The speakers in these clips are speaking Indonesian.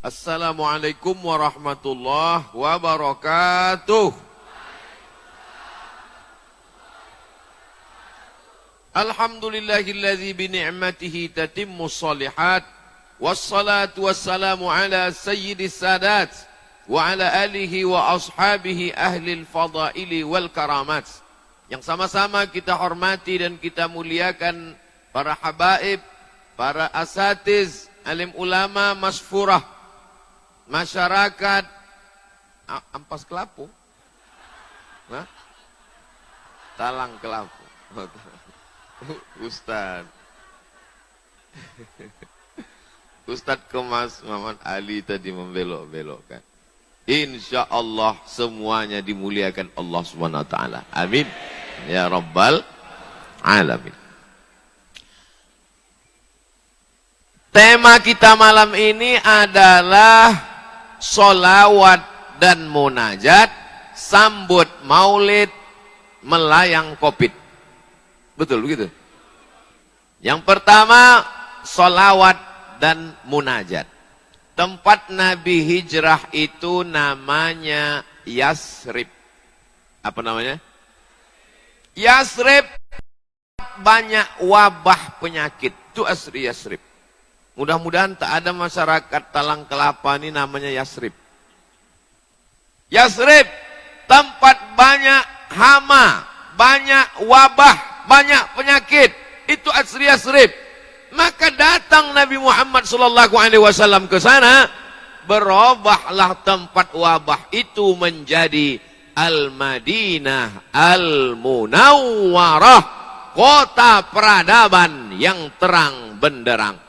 Assalamualaikum warahmatullahi wabarakatuh. Alhamdulillahilladzi bi ni'matihi tatimmus shalihat. Wassalatu wassalamu ala sayyidis sadat wa ala alihi wa ashabihi ahlil fadaili wal karamat. Yang sama-sama kita hormati dan kita muliakan para habaib, para asatiz, alim ulama, masfurah, masyarakat Ampas Kelapu, nah? Talang Kelapu, Ustadz Kemas Muhammad Ali tadi membelok-belokkan. Insya Allah semuanya dimuliakan Allah Subhanahu Wa Taala. Amin ya Rabbal Alamin. Tema kita malam ini adalah sholawat dan munajat sambut maulid melayang Covid. Betul begitu? Yang pertama, sholawat dan munajat. Tempat Nabi hijrah itu namanya Yasrib. Apa namanya? Yasrib, banyak wabah penyakit. Itu asri Yasrib. Mudah-mudahan tak ada masyarakat Talang Kelapa ini namanya Yasrib. Yasrib, tempat banyak hama, banyak wabah, banyak penyakit. Itu asri Yasrib. Maka datang Nabi Muhammad SAW ke sana, berubahlah tempat wabah itu menjadi Al-Madinah Al-Munawwarah, kota peradaban yang terang benderang.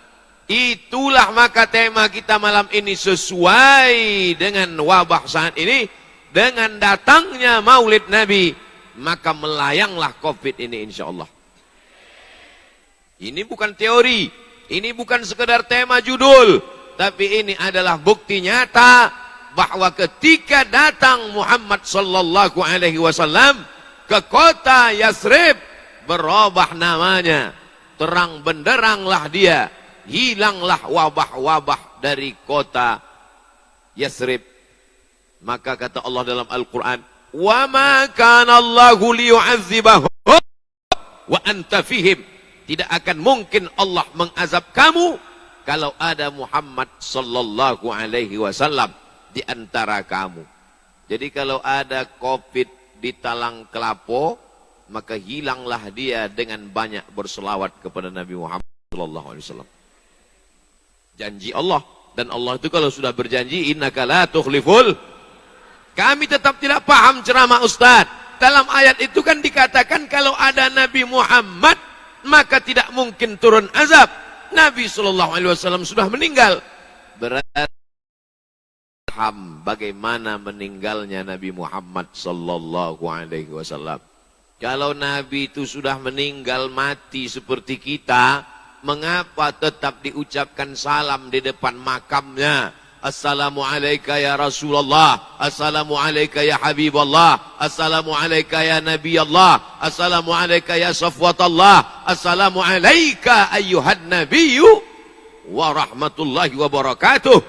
Itulah maka tema kita malam ini sesuai dengan wabah saat ini, dengan datangnya maulid Nabi, maka melayanglah Covid ini insya Allah. Ini bukan teori, ini bukan sekedar tema judul, tapi ini adalah bukti nyata bahwa ketika datang Muhammad sallallahu alaihi wasallam ke kota Yasrib, berubah namanya, terang benderanglah dia, hilanglah wabah-wabah dari kota Yasrib. Maka kata Allah dalam Al-Quran, "Wa ma kana Allahu liyu'adzibahum wa anta fihim." Tidak akan mungkin Allah mengazab kamu kalau ada Muhammad sallallahu alaihi wasallam di antara kamu. Jadi kalau ada Covid di Talang Kelapo, maka hilanglah dia dengan banyak berselawat kepada Nabi Muhammad sallallahu alaihi wasallam. Janji Allah, dan Allah itu kalau sudah berjanji, innaka la tukhliful. Kami tetap tidak paham ceramah Ustaz. Dalam ayat itu kan dikatakan kalau ada Nabi Muhammad maka tidak mungkin turun azab. Nabi SAW sudah meninggal. Berarti bagaimana meninggalnya Nabi Muhammad SAW. Kalau Nabi itu sudah meninggal mati seperti kita, mengapa tetap diucapkan salam di depan makamnya? Assalamualaikum ya Rasulullah, Assalamualaikum ya Habibullah, Assalamualaikum ya Nabi Allah, Assalamualaikum ya Safwatullah, Assalamualaikum ayyuhan Nabiyyu wa rahmatullahi wa barakatuh.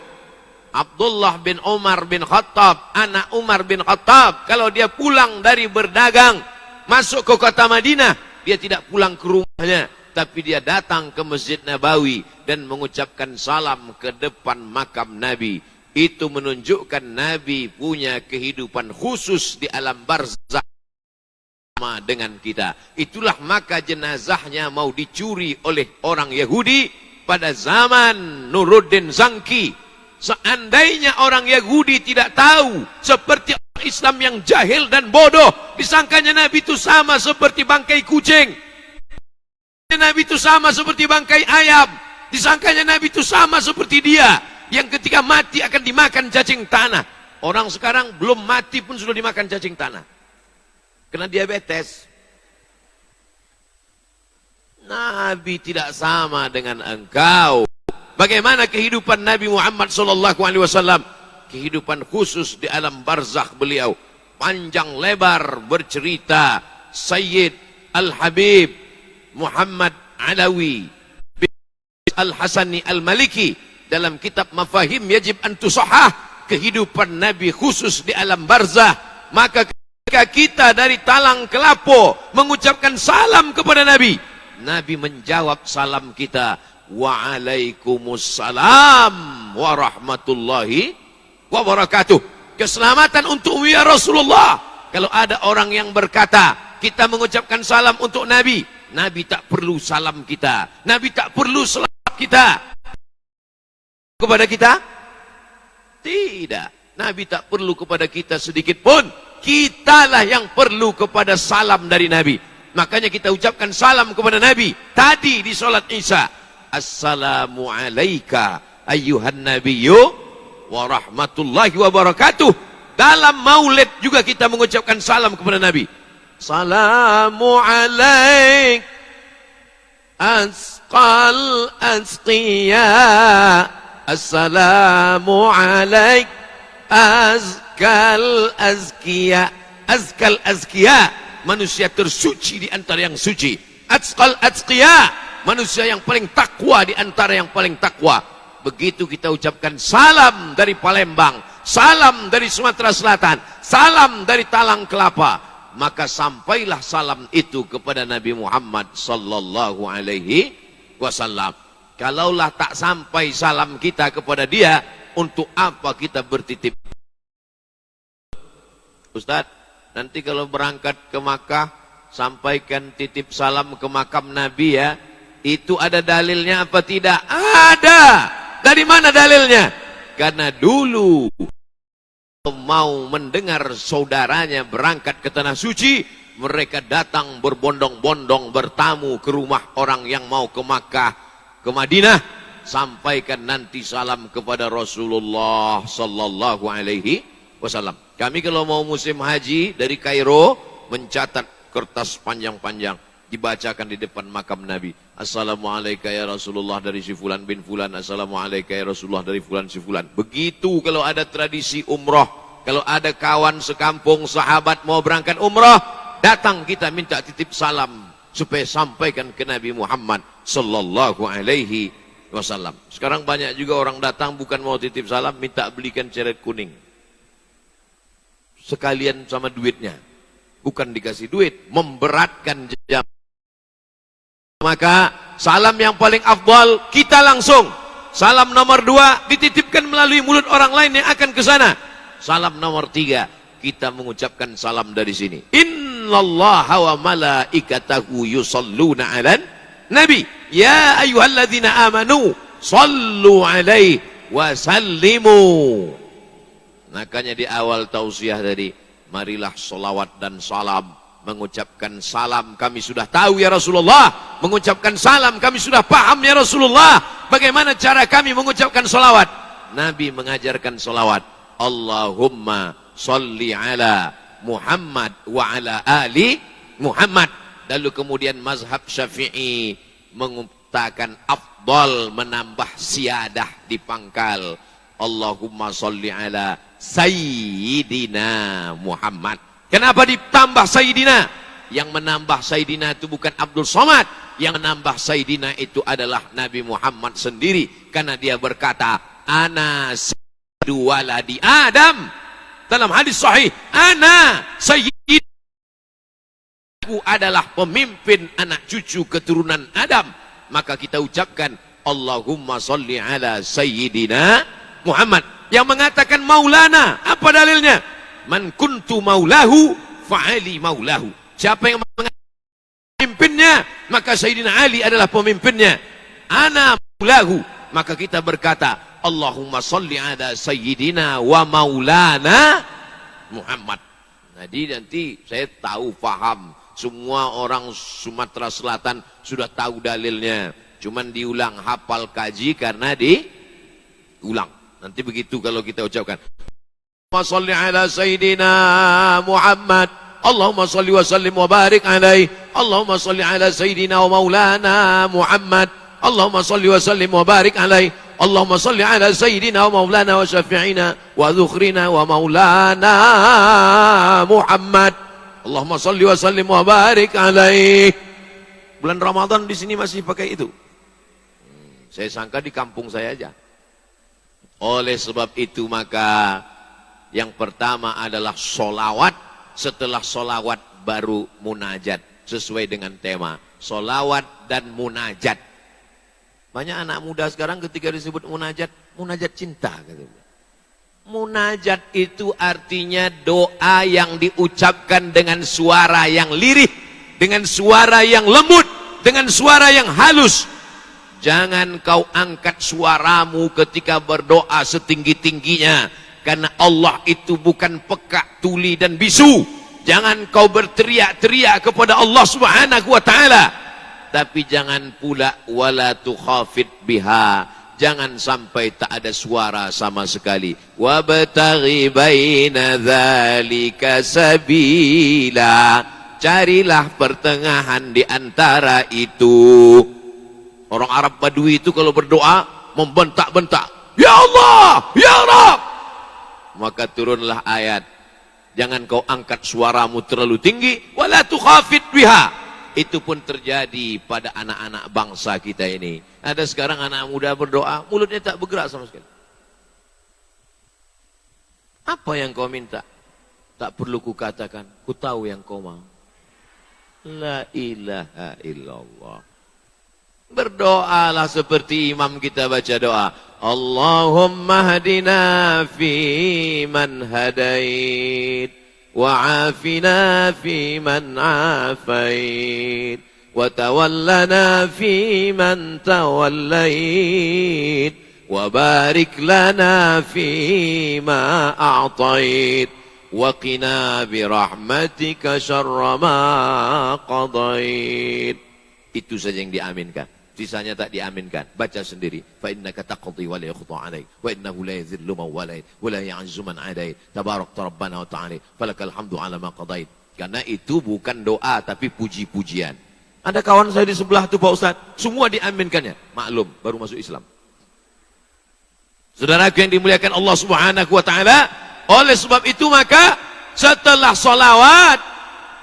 Abdullah bin Umar bin Khattab, anak Umar bin Khattab, kalau dia pulang dari berdagang, masuk ke kota Madinah, dia tidak pulang ke rumahnya, tapi dia datang ke Masjid Nabawi dan mengucapkan salam ke depan makam Nabi. Itu menunjukkan Nabi punya kehidupan khusus di alam barzakh sama dengan kita. Itulah maka jenazahnya mau dicuri oleh orang Yahudi pada zaman Nuruddin Zangki. Seandainya orang Yahudi tidak tahu, seperti orang Islam yang jahil dan bodoh, disangkanya Nabi itu sama seperti bangkai kucing. Nabi itu sama seperti bangkai ayam. Disangkanya Nabi itu sama seperti dia yang ketika mati akan dimakan cacing tanah. Orang sekarang belum mati pun sudah dimakan cacing tanah. Kena diabetes. Nabi tidak sama dengan engkau. Bagaimana kehidupan Nabi Muhammad SAW? Kehidupan khusus di alam barzakh beliau. Panjang lebar bercerita Sayyid Al-Habib Muhammad Alawi Al-Hasani Al-Maliki dalam kitab Mafahim Yajib an Tusahhah, kehidupan Nabi khusus di alam barzah. Maka ketika kita dari Talang ke Lapo mengucapkan salam kepada Nabi, Nabi menjawab salam kita, Waalaikumsalam warahmatullahi wabarakatuh. Keselamatan untukmu ya Rasulullah. Kalau ada orang yang berkata kita mengucapkan salam untuk Nabi, Nabi tak perlu salam kita, Nabi tak perlu selawat kita kepada kita. Tidak, Nabi tak perlu kepada kita sedikit pun. Kitalah yang perlu kepada salam dari Nabi. Makanya kita ucapkan salam kepada Nabi tadi di salat Isya. Assalamu alayka ayyuhan nabiyyu wa rahmatullahi wa barakatuh. Dalam maulid juga kita mengucapkan salam kepada Nabi. Salamu alaik asqal asqiya. Assalamu alaik azkal azkiya. Azkal azkiya, manusia tersuci di antara yang suci. Azkal azkiya, manusia yang paling takwa di antara yang paling takwa. Begitu kita ucapkan salam dari Palembang, salam dari Sumatera Selatan, salam dari Talang Kelapa, maka sampailah salam itu kepada Nabi Muhammad sallallahu alaihi wasallam. Kalaulah tak sampai salam kita kepada dia, untuk apa kita bertitip? Ustaz, nanti kalau berangkat ke Makkah, sampaikan titip salam ke makam Nabi ya. Itu ada dalilnya apa tidak? Ada. Dari mana dalilnya? Karena dulu mau mendengar saudaranya berangkat ke Tanah Suci, mereka datang berbondong-bondong bertamu ke rumah orang yang mau ke Makkah, ke Madinah. Sampaikan nanti salam kepada Rasulullah sallallahu alaihi wasallam. Kami kalau mau musim haji dari Kairo mencatat kertas panjang-panjang, dibacakan di depan makam Nabi. Assalamualaikum ya Rasulullah dari si fulan bin fulan. Assalamualaikum ya Rasulullah dari fulan si fulan. Begitu kalau ada tradisi umroh, kalau ada kawan sekampung sahabat mau berangkat umroh, datang kita minta titip salam supaya sampaikan ke Nabi Muhammad sallallahu alaihi wasallam. Sekarang banyak juga orang datang bukan mau titip salam, minta belikan ceret kuning sekalian sama duitnya. Bukan dikasih duit, memberatkan jam. Maka salam yang paling afdal kita langsung. Salam nomor 2 dititipkan melalui mulut orang lain yang akan ke sana. Salam nomor 3 kita mengucapkan salam dari sini. Innallaha wa malaikatahu yusalluna 'alan nabi. Ya ayyuhalladzina amanu sallu 'alaihi wa sallimu. Makanya di awal tausiah tadi, marilah salawat dan salam. Mengucapkan salam kami sudah tahu ya Rasulullah. Mengucapkan salam kami sudah paham ya Rasulullah. Bagaimana cara kami mengucapkan salawat? Nabi mengajarkan salawat. Allahumma salli ala Muhammad wa ala ali Muhammad. Lalu kemudian mazhab Syafi'i mengutakan afdal menambah siyadah di pangkal. Allahumma salli ala Sayyidina Muhammad. Kenapa ditambah Sayyidina? Yang menambah Sayyidina itu bukan Abdul Somad. Yang menambah Sayyidina itu adalah Nabi Muhammad sendiri. Karena dia berkata, Ana sayyidu waladi Adam. Dalam hadis sahih, Ana sayyidu, aku adalah pemimpin anak cucu keturunan Adam. Maka kita ucapkan, Allahumma salli ala Sayyidina Muhammad. Yang mengatakan Maulana, apa dalilnya? Man kuntu maulahu fa'ali maulahu. Siapa yang mengatakan pemimpinnya, maka Sayyidina Ali adalah pemimpinnya. Ana maulahu, maka kita berkata Allahumma salli ala Sayyidina wa maulana Muhammad. Jadi nanti saya tahu, paham. Semua orang Sumatera Selatan sudah tahu dalilnya. Cuman diulang, hafal, kaji karena diulang. Nanti begitu kalau kita ucapkan Allahumma salli ala Sayyidina Muhammad, Allahumma salli wa sallim wa barik alaih, Allahumma salli ala Sayyidina wa maulana Muhammad, Allahumma salli wa sallim wa barik alaih, Allahumma salli ala Sayyidina wa maulana wa syafi'ina wa dhukhrina wa maulana Muhammad. Allahumma sholli wa sallim wa barik alaih. Bulan Ramadan di sini masih pakai itu. Saya sangka di kampung saya aja. Oleh sebab itu maka yang pertama adalah solawat. Setelah solawat baru munajat. Sesuai dengan tema. Solawat dan munajat. Banyak anak muda sekarang ketika disebut munajat. Munajat cinta. Munajat itu artinya doa yang diucapkan dengan suara yang lirih. Dengan suara yang lembut. Dengan suara yang halus. Jangan kau angkat suaramu ketika berdoa setinggi-tingginya. Karena Allah itu bukan pekak, tuli dan bisu. Jangan kau berteriak-teriak kepada Allah Subhanahu wa ta'ala. Tapi jangan pula wala tukhafid biha. Jangan sampai tak ada suara sama sekali. Wabtaghi baina dzalika sabila. Carilah pertengahan di antara itu. Orang Arab Badui itu kalau berdoa membentak-bentak, ya Allah, ya Rabb. Maka turunlah ayat, jangan kau angkat suaramu terlalu tinggi, wala tukhafid biha. Itu pun terjadi pada anak-anak bangsa kita ini. Ada sekarang anak muda berdoa, mulutnya tak bergerak sama sekali. Apa yang kau minta? Tak perlu kukatakan, ku tahu yang kau mau. La ilaha illallah. Berdoalah seperti imam kita baca doa. Allahumma hadina fi man hadait. Wa afina fi man afait. Wa tawallana fi man tawallait. Wa barik lana fi ma a'tait. Wa qina birahmatika syarra ma qadait. Itu saja yang diaminkan. Sisanya tak diaminkan. Baca sendiri. Fa innaka taqdi wa la yuqda 'alaik wa innahu la yadhillu man walait wa la ya'izzu man 'adait. Tabarakta rabbana wa ta'ala falakal hamdu 'ala ma qadait. Karena itu bukan doa tapi puji-pujian. Ada kawan saya di sebelah itu Pak Ustaz, semua diaminkannya. Maklum, baru masuk Islam. Saudaraku yang dimuliakan Allah Subhanahu wa taala, oleh sebab itu maka setelah sholawat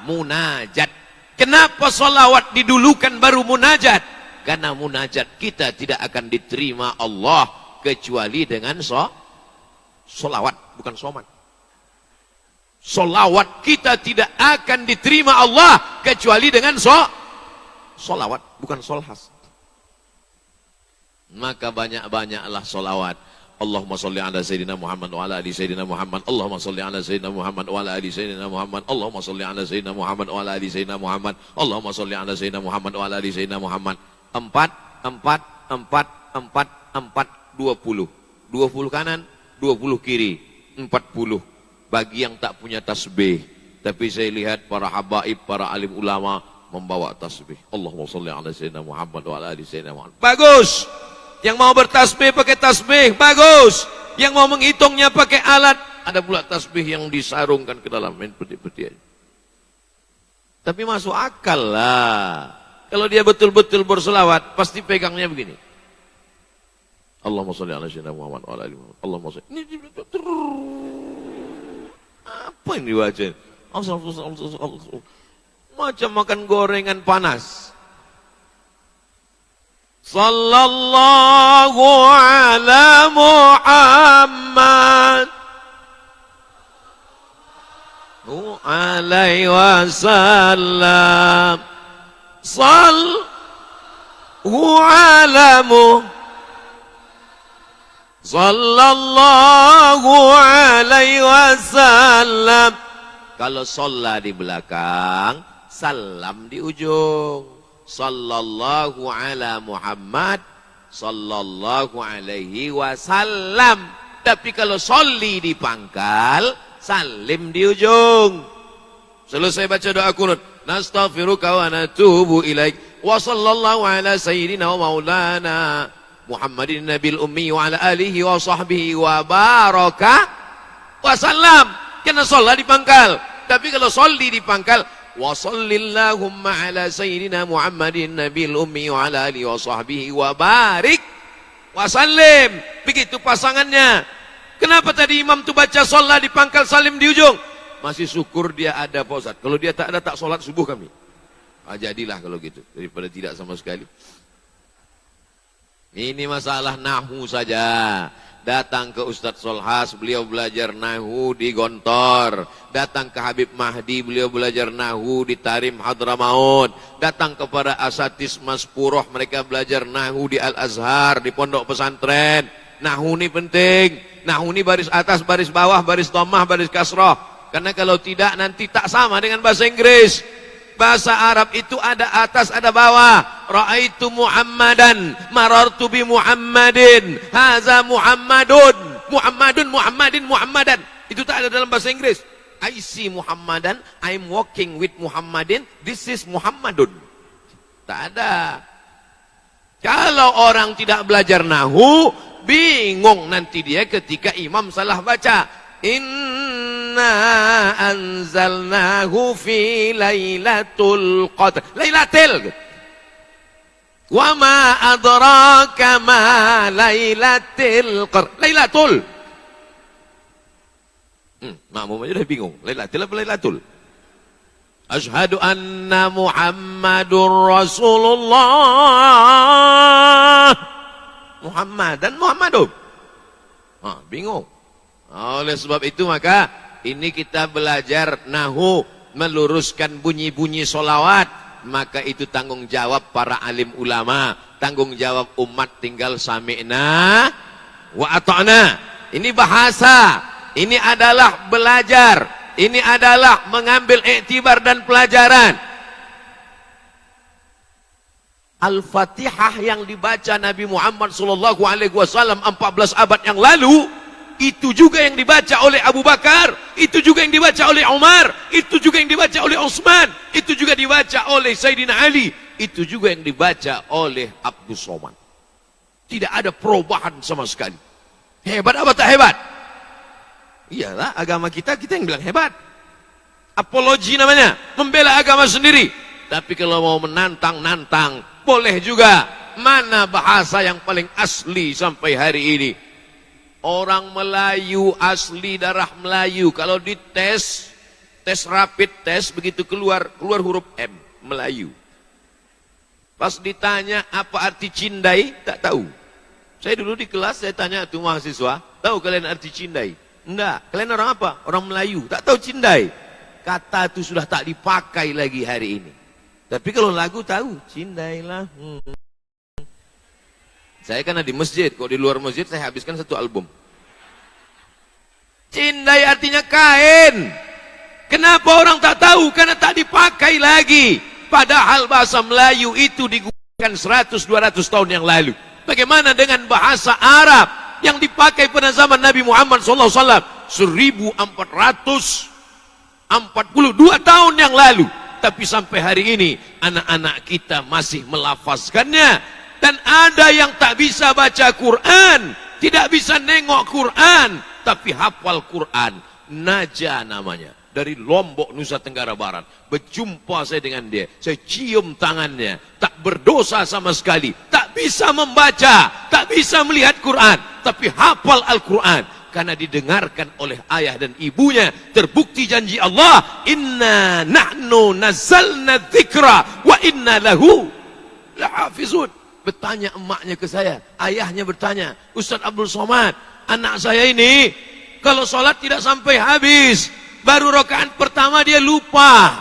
munajat. Kenapa sholawat didulukan baru munajat? Karena munajat kita tidak akan diterima Allah kecuali dengan sholawat, bukan somat. Sholawat kita tidak akan diterima Allah kecuali dengan sholawat, bukan sholhas. Maka banyak-banyaklah sholawat. Allahumma salli ala Sayyidina Muhammad wa ala ali Sayyidina Muhammad. Allahumma salli ala Sayyidina Muhammad wa ala ali Sayyidina Muhammad. Allahumma salli ala Sayyidina Muhammad wa ala ali Sayyidina Muhammad. Allahumma salli ala Sayyidina Muhammad wa ala ali Sayyidina Muhammad. 4, 20. 20 kanan, 20 kiri, 40. Bagi yang tak punya tasbih. Tapi saya lihat para habaib, para alim ulama membawa tasbih. Allahumma salli ala Sayyidina Muhammad wa ala ali Sayyidina Muhammad. Bagus! Yang mau bertasbih pakai tasbih, bagus. Yang mau menghitungnya pakai alat, ada pula tasbih yang disarungkan ke dalam peti-peti. Tapi masuk akal lah. Kalau dia betul-betul berselawat, pasti pegangnya begini. Allahumma sholli ala sayyidina Muhammad wa ala ali Muhammad. Allahumma sholli. Apa yang dibaca? Macam makan gorengan panas. Sallallahu ala Muhammad alaihi wasallam. Sallallahu alaihi wasallam. Kalau sholat di belakang, salam di ujung. Sallallahu ala Muhammad sallallahu alaihi wasallam. Tapi kalau sholli di pangkal, salim di ujung. Selesai baca doa kunut, nastaghfiruka wa natubu ilaik. Wa sallallahu ala sayyidina wa maulana Muhammadin nabil ummi wa ala alihi wa sahbihi wa baraka wa sallam. Kena sholat di pangkal. Tapi kalau sholli di pangkal, wa sallillahumma ala sayyidina Muhammadin nabil ummi wa ala alihi wa sahbihi wa barik wa sallim. Begitu pasangannya. Kenapa tadi imam tu baca sholat di pangkal, salim di ujung? masih syukur dia ada Pak Ustaz. Kalau dia tak ada, tak sholat subuh kami. Jadilah kalau gitu, daripada tidak sama sekali. Ini masalah nahu saja. Datang ke Ustadz Solhas, beliau belajar nahu di Gontor. Datang ke Habib Mahdi, beliau belajar nahu di Tarim Hadramaut. Datang kepada Asatis Mas Puroh, mereka belajar nahu di Al-Azhar, di pondok pesantren. Nahu ini penting. Nahu ini baris atas, baris bawah, baris dhammah, baris kasroh. Karena kalau tidak nanti tak sama dengan bahasa Inggris. Bahasa Arab itu ada atas, ada bawah. Ra'aitu Muhammadan, marartu bi Muhammadin, haza Muhammadun, Muhammadun, Muhammadin, Muhammadan. Itu tak ada dalam bahasa Inggris. I see Muhammadan, I'm walking with Muhammadin, this is Muhammadun. Tak ada. Kalau orang tidak belajar nahu, bingung nanti dia ketika imam salah baca. Inna anzalnahu fi lailatul qadr. Lailatul. Wa ma adraka ma lailatul qadr. Lailatul. Makmum aja dah bingung. Lailatul apa lailatul? Asyhadu anna Muhammadur Rasulullah. Muhammadan Muhammadun. Bingung. Oleh sebab itu maka ini kita belajar nahu, meluruskan bunyi-bunyi solawat. Maka itu tanggung jawab para alim ulama, tanggung jawab umat, tinggal sami'na wa ata'na. Ini bahasa, ini adalah belajar, ini adalah mengambil iktibar dan pelajaran. Al-Fatihah yang dibaca Nabi Muhammad SAW 14 abad yang lalu, itu juga yang dibaca oleh Abu Bakar, itu juga yang dibaca oleh Umar, itu juga yang dibaca oleh Utsman, itu juga dibaca oleh Sayyidina Ali, itu juga yang dibaca oleh Abdus Somad. Tidak ada perubahan sama sekali. Hebat apa tak hebat? Iyalah, agama kita yang bilang hebat. Apologi namanya, membela agama sendiri. Tapi kalau mau menantang-nantang, boleh juga. Mana bahasa yang paling asli sampai hari ini? Orang Melayu asli, darah Melayu. Kalau dites, tes rapid test, begitu keluar huruf M, Melayu. Pas ditanya apa arti cindai, tak tahu. Saya dulu di kelas, saya tanya tuh mahasiswa, tahu kalian arti cindai? Enggak. Kalian orang apa? Orang Melayu. Tak tahu cindai. Kata itu sudah tak dipakai lagi hari ini. Tapi kalau lagu tahu, cindailah. Saya kan di masjid, kalau di luar masjid saya habiskan satu album. Cindai artinya kain. Kenapa orang tak tahu? Karena tak dipakai lagi. Padahal bahasa Melayu itu digunakan 100-200 tahun yang lalu. Bagaimana dengan bahasa Arab yang dipakai pada zaman Nabi Muhammad SAW 1442 tahun yang lalu. Tapi sampai hari ini anak-anak kita masih melafazkannya. Dan ada yang tak bisa baca Quran, tidak bisa nengok Quran, tapi hafal Quran. Naja namanya, dari Lombok, Nusa Tenggara Barat. Berjumpa saya dengan dia, saya cium tangannya, tak berdosa sama sekali, tak bisa membaca, tak bisa melihat Quran, tapi hafal Al-Quran. Karena didengarkan oleh ayah dan ibunya. Terbukti janji Allah, inna nahnu nazzalna dzikra wa inna lahu lahafizun. Bertanya emaknya ke saya, ayahnya bertanya, Ustaz Abdul Somad, anak saya ini kalau sholat tidak sampai habis, baru rakaat pertama dia lupa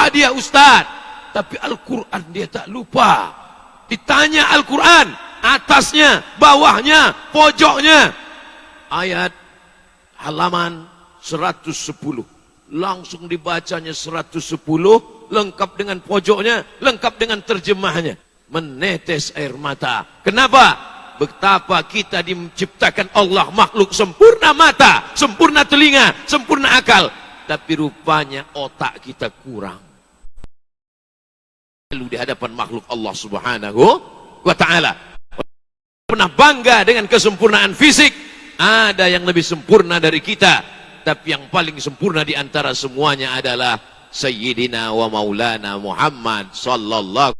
dia Ustaz, tapi Al-Quran dia tak lupa. Ditanya Al-Quran, atasnya, bawahnya, pojoknya, ayat halaman 110, langsung dibacanya 110, lengkap dengan pojoknya, lengkap dengan terjemahnya. Menetes air mata. Kenapa? Betapa kita diciptakan Allah makhluk sempurna mata, sempurna telinga, sempurna akal. Tapi rupanya otak kita kurang. Lalu di hadapan makhluk Allah Subhanahu wa ta'ala. Pernah bangga dengan kesempurnaan fisik. Ada yang lebih sempurna dari kita. Tapi yang paling sempurna di antara semuanya adalah Sayyidina wa Maulana Muhammad sallallahu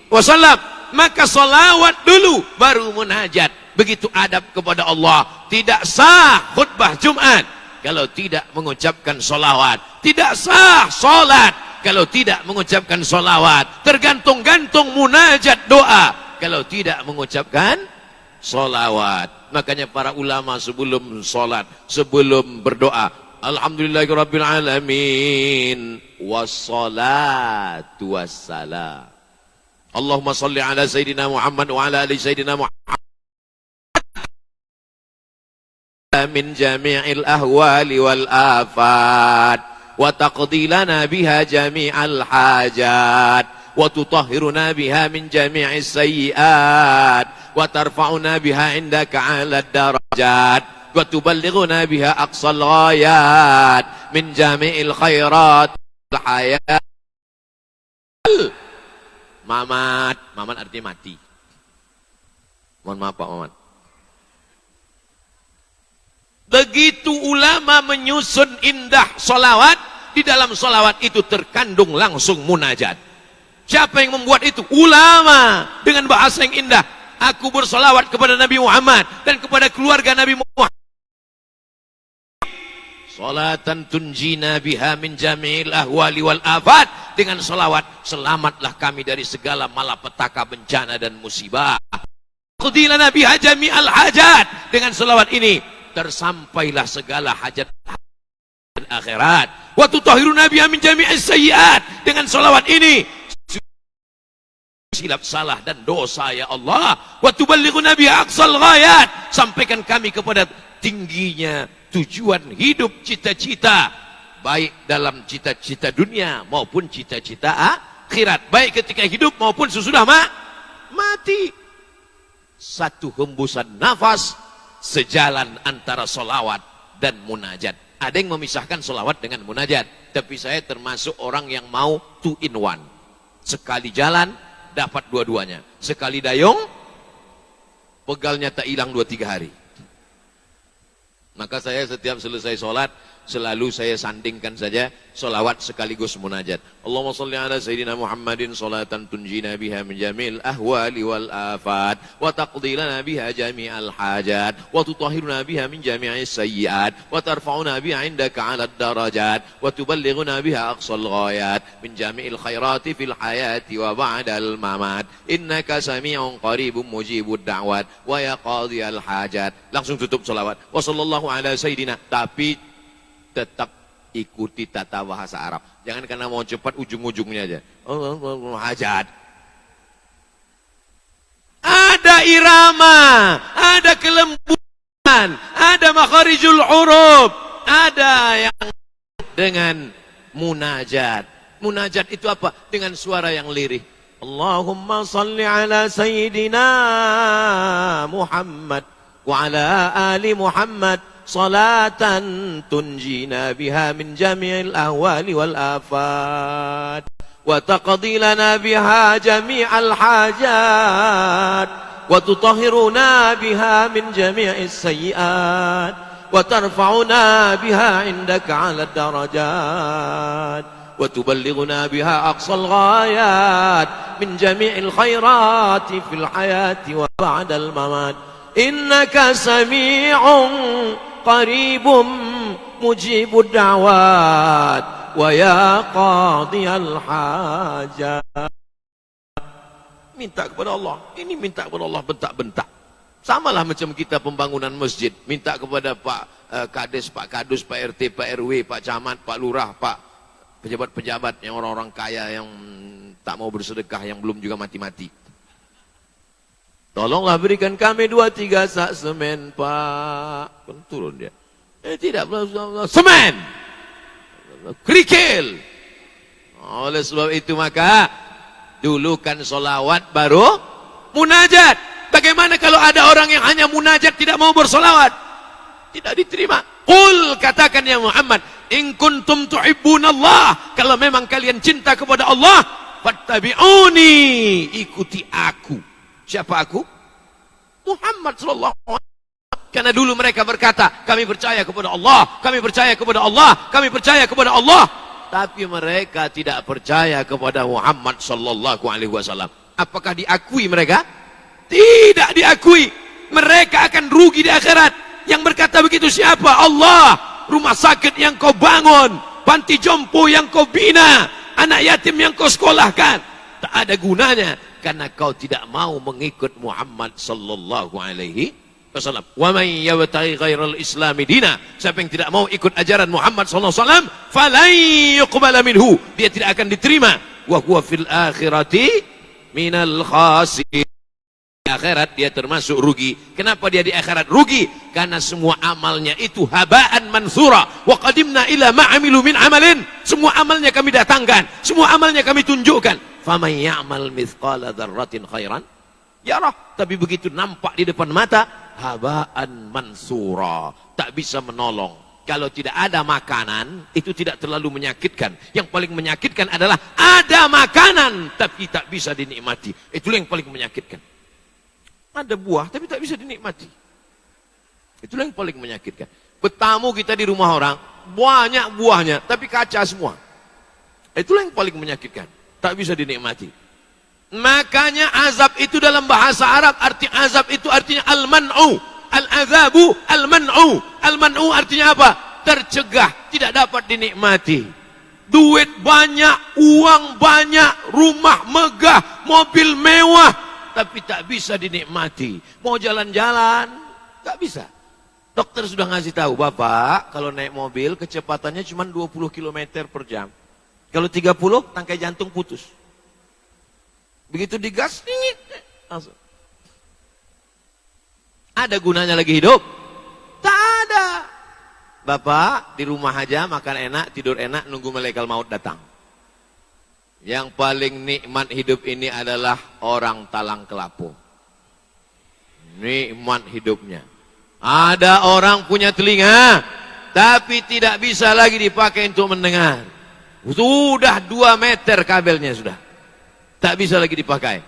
wasallam. Maka salawat dulu baru munajat. Begitu adab kepada Allah. Tidak sah khutbah Jumat kalau tidak mengucapkan solawat. Tidak sah solat kalau tidak mengucapkan solawat. Tergantung-gantung munajat doa kalau tidak mengucapkan solawat. Makanya para ulama sebelum solat, sebelum berdoa, alhamdulillahirabbil alamin wassalatu wassalam. Allahumma salli ala sayyidina Muhammad wa ala ali sayyidina Muhammad min jami'il ahwali wal afat wa taqdi lana biha jami'al hajat wa tutahhiruna biha min jami'is sayyi'at wa tarfa'una biha indaka 'ala darajat wa tuballighuna biha aqsal ghayat min jami'il khairat al hayat. Mamat, mamat artinya mati. Mohon maaf Pak Mamat. Begitu ulama menyusun indah solawat, di dalam solawat itu terkandung langsung munajat. Siapa yang membuat itu? Ulama. Dengan bahasa yang indah. Aku bersolawat kepada Nabi Muhammad dan kepada keluarga Nabi Muhammad. Salatan tunjina biha min jami'il ahwali wal afat. Dengan salawat selamatlah kami dari segala malapetaka, bencana dan musibah. Qudilana biha jami'al hajat. Dengan salawat ini tersampailah segala hajat dan akhirat. Wa tutahhiruna biha min jami'is sayyi'at. Dengan salawat ini silap salah dan dosa ya Allah. Wa tuballighuna biha aqsal ghayat. Sampaikan kami kepada tingginya tujuan hidup, cita-cita, baik dalam cita-cita dunia maupun cita-cita akhirat, baik ketika hidup maupun sesudah mati. Satu hembusan nafas sejalan antara solawat dan munajat. Ada yang memisahkan solawat dengan munajat, tapi saya termasuk orang yang mau 2 in 1. Sekali jalan dapat dua-duanya, sekali dayung pegalnya tak hilang 2-3 hari. Maka saya setiap selesai sholat selalu saya sandingkan saja solawat sekaligus munajat. Allahumma salli ala sayyidina Muhammadin salatan tunjina biha min jamil ahwali wal afat wa taqdi lana biha jami'al hajat wa tutahhiruna biha min jami'is sayyi'at wa tarfa'una biha indaka 'ala darajat wa tuballighuna biha aqsal ghayat min jami'il khairati fil hayati wa ba'dal mamat innaka sami'un qaribun mujibud da'wat wa ya qadiyal hajat. Langsung tutup solawat. Wa sallallahu ala sayyidina. Tapi tetap ikuti tata bahasa Arab. Jangan karena mau cepat ujung-ujungnya aja. Hajat. Ada irama, ada kelembutan, ada makharijul huruf, ada yang dengan munajat. Munajat itu apa? Dengan suara yang lirih. Allahumma salli ala sayyidina Muhammad wa ala ali Muhammad salatan tunjina biha min jami'il ahwali wal afat wa taqdi lana biha jami'al hajat wa tutahhiruna biha min jami'is sayyi'at wa tarfa'una biha indaka 'ala darajat wa tuballighuna biha aqsal ghayat min jami'il khairati fil hayati wa ba'dal mamat innaka sami'un qaribum mujibud da'wat wa ya qadiyal hajat. Minta kepada Allah. Ini minta kepada Allah bentak-bentak. Samalah macam kita pembangunan masjid. Minta kepada Pak Kades, Pak Kadus, Pak RT, Pak RW, Pak Camat, Pak Lurah, Pak pejabat-pejabat yang orang-orang kaya yang tak mau bersedekah, yang belum juga mati-mati. Tolonglah berikan kami 2-3 sak semen Pak. Turun dia. Tidak, semen. Kerikil. Oleh sebab itu maka dulukan solawat baru munajat. Bagaimana kalau ada orang yang hanya munajat tidak mau bersolawat? Tidak diterima. Qul, katakan ya Muhammad, in kuntum tuhibbunallah, kalau memang kalian cinta kepada Allah, fattabi'uni, ikuti aku. Siapa aku? Muhammad sallallahu alaihi wasallam. Karena dulu mereka berkata, kami percaya kepada Allah, kami percaya kepada Allah, kami percaya kepada Allah. Tapi mereka tidak percaya kepada Muhammad sallallahu alaihi wasallam. Apakah diakui mereka? Tidak diakui. mereka akan rugi di akhirat. Yang berkata begitu siapa? Allah. Rumah sakit yang kau bangun, panti jompo yang kau bina, anak yatim yang kau sekolahkan, tak ada gunanya karena kau tidak mau mengikut Muhammad sallallahu alaihi wasallam. Wa man yabtaghi ghairal islami dina, siapa yang tidak mau ikut ajaran Muhammad sallallahu alaihi wasallam, falan yuqbala minhu, dia tidak akan diterima. Wa huwa fil akhirati minal khasirin, di akhirat dia termasuk rugi. Kenapa dia di akhirat rugi? Karena semua amalnya itu habaan mansura. Wa qadimna ila ma amilu min amalin, semua amalnya kami datangkan, semua amalnya kami tunjukkan. Faman ya'mal mithqala dzarratin khairan yarah, tapi begitu nampak di depan mata, habaan mansura, tak bisa menolong. Kalau tidak ada makanan, itu tidak terlalu menyakitkan. Yang paling menyakitkan adalah ada makanan tapi tak bisa dinikmati. Itulah yang paling menyakitkan. Ada buah tapi tak bisa dinikmati. Itulah yang paling menyakitkan. Bertamu kita di rumah orang, banyak buahnya tapi kaca semua. Itulah yang paling menyakitkan, tak bisa dinikmati. Makanya azab itu dalam bahasa Arab, arti azab itu artinya al-man'u. Al-azabu al-man'u. Al-man'u artinya apa? Tercegah, tidak dapat dinikmati. Duit banyak, uang banyak, rumah megah, mobil mewah, tapi tak bisa dinikmati. Mau jalan-jalan, tak bisa. Dokter sudah ngasih tahu, Bapak, kalau naik mobil kecepatannya cuma 20 km per jam. Kalau 30, tangkai jantung putus. Begitu digas, dingin, langsung. Ada gunanya lagi hidup? Tak ada. Bapak di rumah aja, makan enak, tidur enak, nunggu malaikat maut datang. Yang paling nikmat hidup ini adalah orang talang kelapu. Nikmat hidupnya. Ada orang punya telinga, tapi tidak bisa lagi dipakai untuk mendengar. Sudah 2 meter kabelnya sudah. Tak bisa lagi dipakai.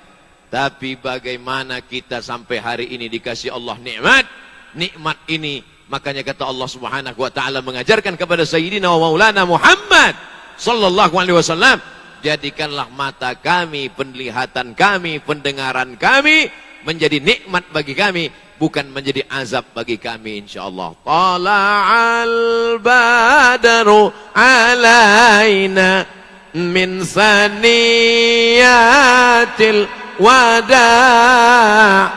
Tapi bagaimana kita sampai hari ini dikasih Allah nikmat. Nikmat ini, makanya kata Allah Subhanahu wa taala mengajarkan kepada Sayyidina wa Maulana Muhammad sallallahu alaihi wasallam, jadikanlah mata kami, penglihatan kami, pendengaran kami menjadi nikmat bagi kami, bukan menjadi azab bagi kami, insyaallah. Tala'al badru alaina min saniyatil wada'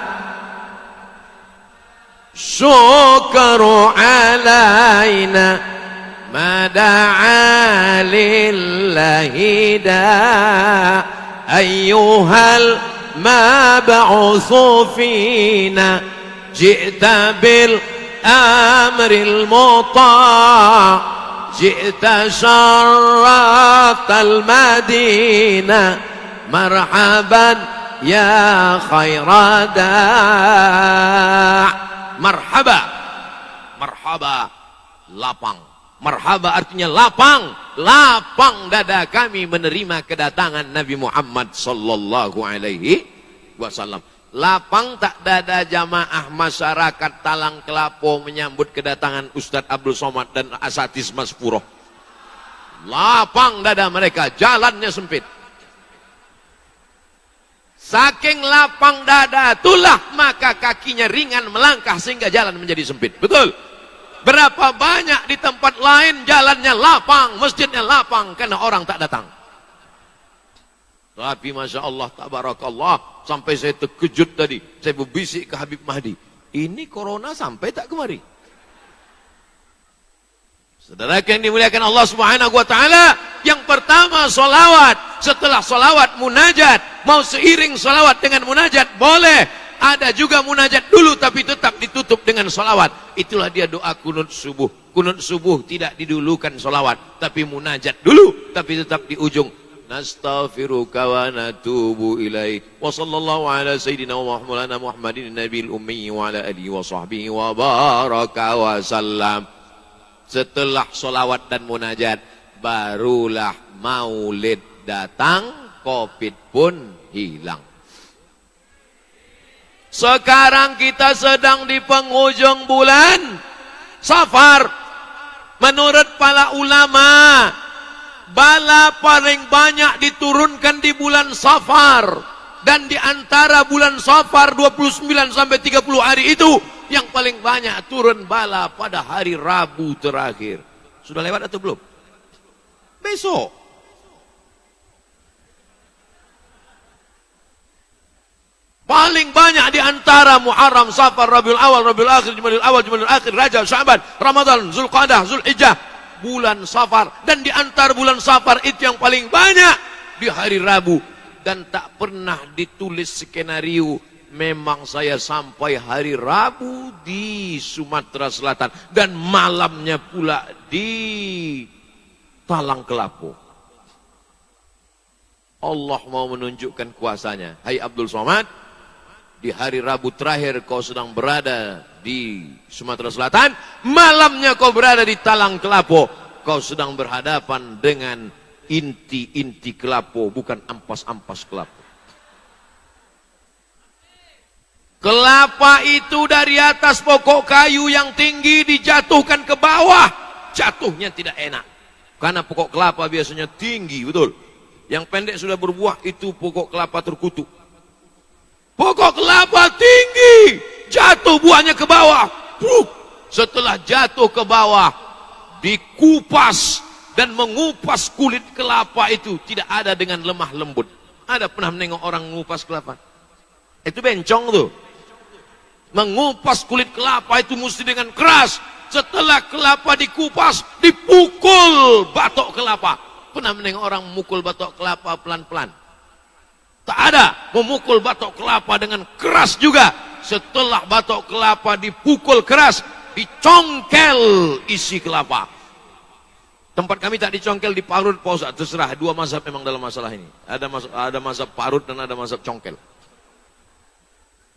syukru alaina ma da'a lillahi da' ayyuhal mab'utsu fina ji'ta bil amril muta' ji'ta syarratal madinah marhaban ya khairada'. Marhaba, marhaba, lapang. Marhaba artinya lapang. Lapang dada kami menerima kedatangan Nabi Muhammad sallallahu alaihi wasallam. Lapang tak dada jamaah masyarakat Talang Kelapo menyambut kedatangan Ustadz Abdul Somad dan Asatis Mas Puro. Lapang dada mereka, jalannya sempit. Saking lapang dada itulah maka kakinya ringan melangkah sehingga jalan menjadi sempit. Betul? Berapa banyak di tempat lain jalannya lapang, masjidnya lapang karena orang tak datang. Tapi Masya Allah, tabarakallah, sampai saya terkejut tadi. Saya berbisik ke Habib Mahdi, ini corona sampai tak kemari? Saudara yang dimuliakan Allah Subhanahu wa taala, yang pertama solawat, setelah solawat munajat. Mau seiring solawat dengan munajat boleh, ada juga munajat dulu tapi tetap ditutup dengan solawat. Itulah dia doa kunut subuh. Kunut subuh tidak didulukan solawat, tapi munajat dulu, tapi tetap di ujung. Nastaghfiruka wa natubu ilaik. Wa sallallahu ala sayyidina wa maulana Muhammadin nabiyil ummi wa ala alihi wa sahbihi wa baraka wa sallam. Setelah solawat dan munajat, barulah maulid datang, Covid pun hilang. Sekarang kita sedang di penghujung bulan Safar. Menurut para ulama, bala paling banyak diturunkan di bulan Safar. Dan di antara bulan Safar 29 sampai 30 hari itu, yang paling banyak turun bala pada hari Rabu terakhir. Sudah lewat atau belum? Besok. Paling banyak di antara Muharram, Safar, Rabiul Awal, Rabiul Akhir, Jumadil Awal, Jumadil Akhir, Rajab, Sya'ban, Ramadan, Zulqa'dah, Zulhijjah, bulan Safar. Dan di antara bulan Safar itu yang paling banyak di hari Rabu. Dan tak pernah ditulis skenario memang saya sampai hari Rabu di Sumatera Selatan dan malamnya pula di Talang Kelapo. Allah mau menunjukkan kuasanya. Hai Abdul Somad, di hari Rabu terakhir kau sedang berada di Sumatera Selatan, malamnya kau berada di Talang Kelapo. Kau sedang berhadapan dengan inti-inti kelapo, bukan ampas-ampas kelapo. Kelapa itu dari atas pokok kayu yang tinggi dijatuhkan ke bawah. Jatuhnya tidak enak. Karena pokok kelapa biasanya tinggi, betul. Yang pendek sudah berbuah, itu pokok kelapa terkutuk. Pokok kelapa tinggi, jatuh buahnya ke bawah. Setelah jatuh ke bawah, dikupas dan mengupas kulit kelapa itu tidak ada dengan lemah lembut. Ada pernah menengok orang mengupas kelapa? Itu bencong tuh. Mengupas kulit kelapa itu mesti dengan keras. Setelah kelapa dikupas, dipukul batok kelapa. Pernah menengok orang memukul batok kelapa pelan-pelan? Tak ada. Memukul batok kelapa dengan keras juga. Setelah batok kelapa dipukul keras, dicongkel isi kelapa. Tempat kami tak dicongkel, diparut, Pak Ustaz, terserah. Dua mazhab memang dalam masalah ini. Ada mazhab parut dan ada mazhab congkel.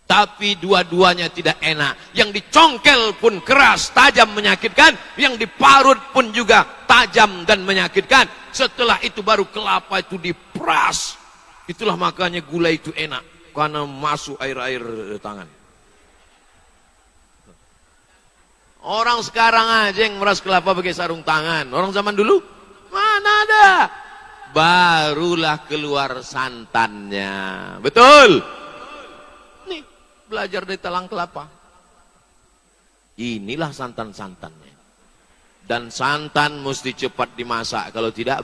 Tapi dua-duanya tidak enak. Yang dicongkel pun keras, tajam, menyakitkan. Yang diparut pun juga tajam dan menyakitkan. Setelah itu baru kelapa itu diperas. Itulah makanya gula itu enak. Karena masuk air-air tangan. Orang sekarang aja yang meras kelapa pakai sarung tangan. Orang zaman dulu mana ada. Barulah keluar santannya. Betul. Nih, belajar dari Talang Kelapa. Inilah santan-santannya. Dan santan mesti cepat dimasak. Kalau tidak,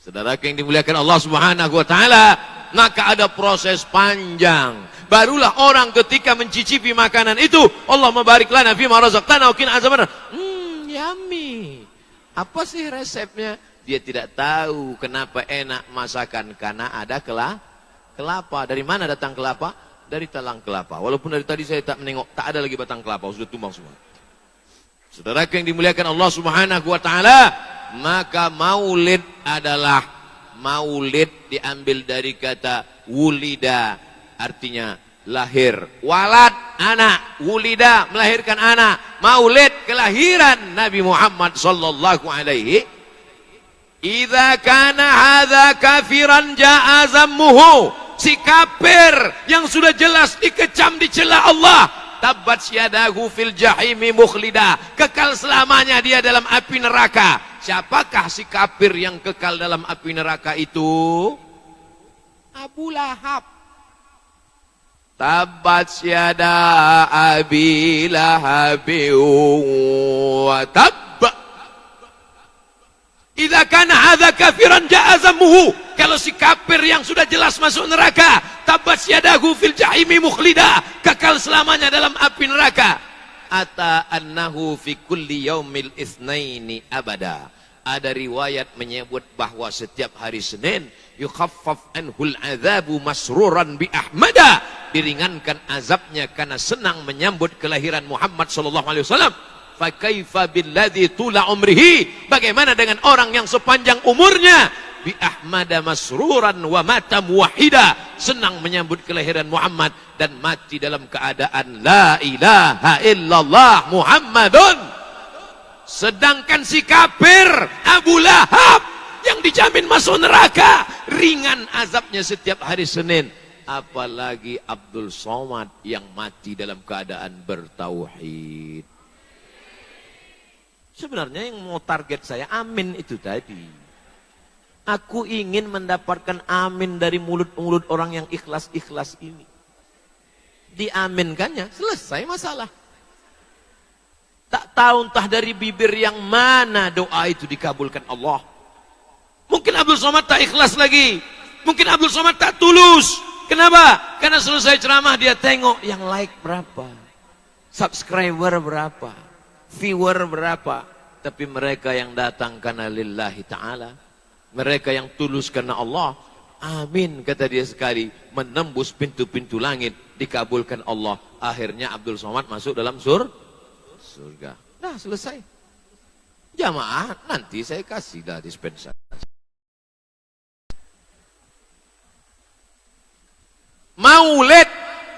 saudara yang dimuliakan Allah Subhanahu wa taala, maka ada proses panjang. Barulah orang ketika mencicipi makanan itu, Allah mabarik lana fima razaqtana wa qina azabannar. Yummy. Apa sih resepnya? Dia tidak tahu kenapa enak masakan, karena ada kelapa. Dari mana datang kelapa? Dari Talang Kelapa. Walaupun dari tadi saya tak menengok, tak ada lagi batang kelapa, sudah tumbang semua. Saudara yang dimuliakan Allah Subhanahu wa taala, maka maulid adalah, maulid diambil dari kata wulida, artinya lahir. Walad, anak. Wulida, melahirkan anak. Maulid, kelahiran Nabi Muhammad sallallahu alaihi. Idza kana hadza kafiran jaa zammuhu. Si kafir yang sudah jelas dikecam, dicela Allah. Tabbat syadahu fil jahimi mukhlida. Kekal selamanya dia dalam api neraka. Siapakah si kafir yang kekal dalam api neraka itu? Abu Lahab. Tabbat syada abi lahabi wa tabba. Idza kana hadza kafiran jaa zammuhu. Kalau si kafir yang sudah jelas masuk neraka, tabbat syadahu fil jahimi mukhlida, kekal selamanya dalam api neraka. Ata annahu fi kulli yaumil itsnaini abada. Ada riwayat menyebut bahwa setiap hari Senin yukhaffaf anhul adzabu masruran bi ahmada, diringankan azabnya karena senang menyambut kelahiran Muhammad sallallahu alaihi wasallam. Fa kaifa billadzi tula umrihi, bagaimana dengan orang yang sepanjang umurnya bi ahmada masruran wa mata muwahhida, senang menyambut kelahiran Muhammad dan mati dalam keadaan la ilaha illallah Muhammadun. Sedangkan si kafir Abu Lahab yang dijamin masuk neraka, ringan azabnya setiap hari Senin. Apalagi Abdul Somad yang mati dalam keadaan bertauhid. Sebenarnya yang mau target saya amin itu tadi. Aku ingin mendapatkan amin dari mulut-mulut orang yang ikhlas-ikhlas ini. Diaminkannya, selesai masalah. Tak tahu entah dari bibir yang mana doa itu dikabulkan Allah. Mungkin Abdul Somad tak ikhlas lagi. Mungkin Abdul Somad tak tulus. Kenapa? Karena selesai ceramah dia tengok yang like berapa, subscriber berapa, viewer berapa. Tapi mereka yang datang karena lillahi ta'ala, mereka yang tulus karena Allah, amin kata dia sekali, menembus pintu-pintu langit, dikabulkan Allah. Akhirnya Abdul Somad masuk dalam surga. Nah, selesai. Jamaah nanti saya kasih dah dispensasi. Maulid.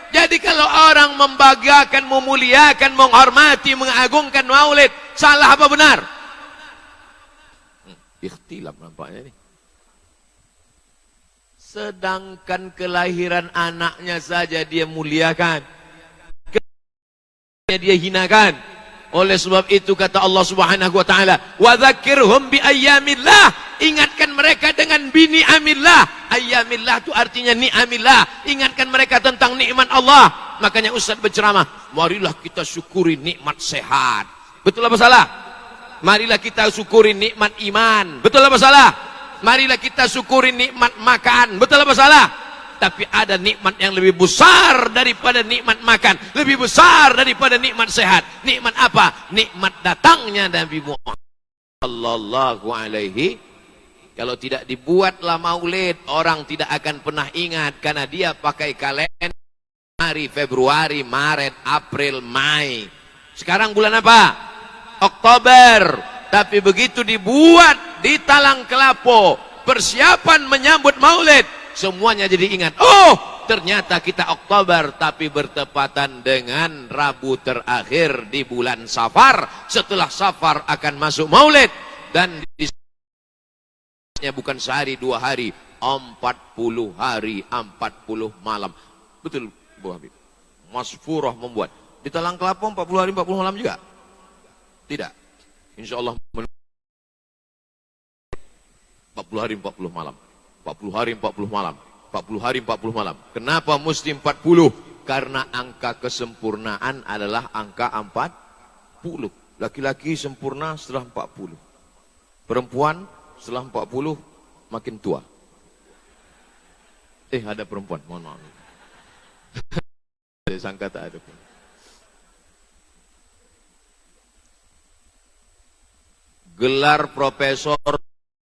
Jadi kalau orang membanggakan, memuliakan, menghormati, mengagungkan maulid, salah apa benar? Ikhtilaf nampaknya ini. Sedangkan kelahiran anaknya saja dia muliakan, dia hinakan. Oleh sebab itu kata Allah Subhanahu wa taala, "Wa dzakirhum bi ayyamillah." Ingatkan mereka dengan bini amillah. Ayyamillah itu artinya ni'amillah. Ingatkan mereka tentang nikmat Allah. Makanya Ustaz berceramah, marilah kita syukuri nikmat sehat. Betul apa salah? Marilah kita syukuri nikmat iman. Betul apa salah? Marilah kita syukuri nikmat makan. Betul apa salah? Tapi ada nikmat yang lebih besar daripada nikmat makan, lebih besar daripada nikmat sehat. Nikmat apa? Nikmat datangnya Nabi Muhammad sallallahu alaihi. Kalau tidak dibuatlah maulid, orang tidak akan pernah ingat karena dia pakai kalender hari Februari, Maret, April, Mei. Sekarang bulan apa? Oktober. Tapi begitu dibuat di Talang Kelapo, persiapan menyambut maulid, semuanya jadi ingat. Oh, ternyata kita Oktober, tapi bertepatan dengan Rabu terakhir di bulan Safar. Setelah Safar akan masuk maulid. Dan bukan sehari, 2 hari, 40 hari, 40 malam. Betul, Bu Habib. Mas Furah membuat. Di Talang Kelapo 40 hari, 40 malam juga? Tidak. Insya Allah 40 hari, 40 malam. 40 hari, 40 malam. 40 hari, 40 malam. Kenapa mesti 40? Karena angka kesempurnaan adalah angka 40. Laki-laki sempurna setelah 40. Perempuan setelah 40 makin tua. Ada perempuan, mohon maaf. Saya sangka tak ada pun. Gelar profesor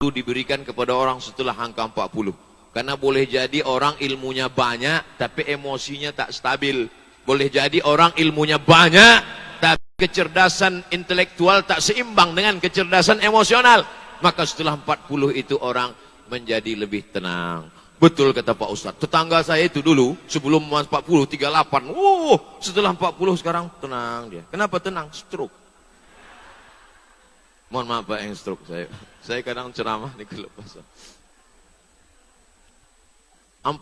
itu diberikan kepada orang setelah angka 40. Karena boleh jadi orang ilmunya banyak tapi emosinya tak stabil. Boleh jadi orang ilmunya banyak tapi kecerdasan intelektual tak seimbang dengan kecerdasan emosional. Maka setelah 40 itu orang menjadi lebih tenang. Betul kata Pak Ustadz. Tetangga saya itu dulu sebelum 40, 38. Setelah 40 sekarang tenang dia. Kenapa tenang? Stroke. Mohon maaf Pak yang stroke saya. Saya kadang ceramah di kelepasan. 40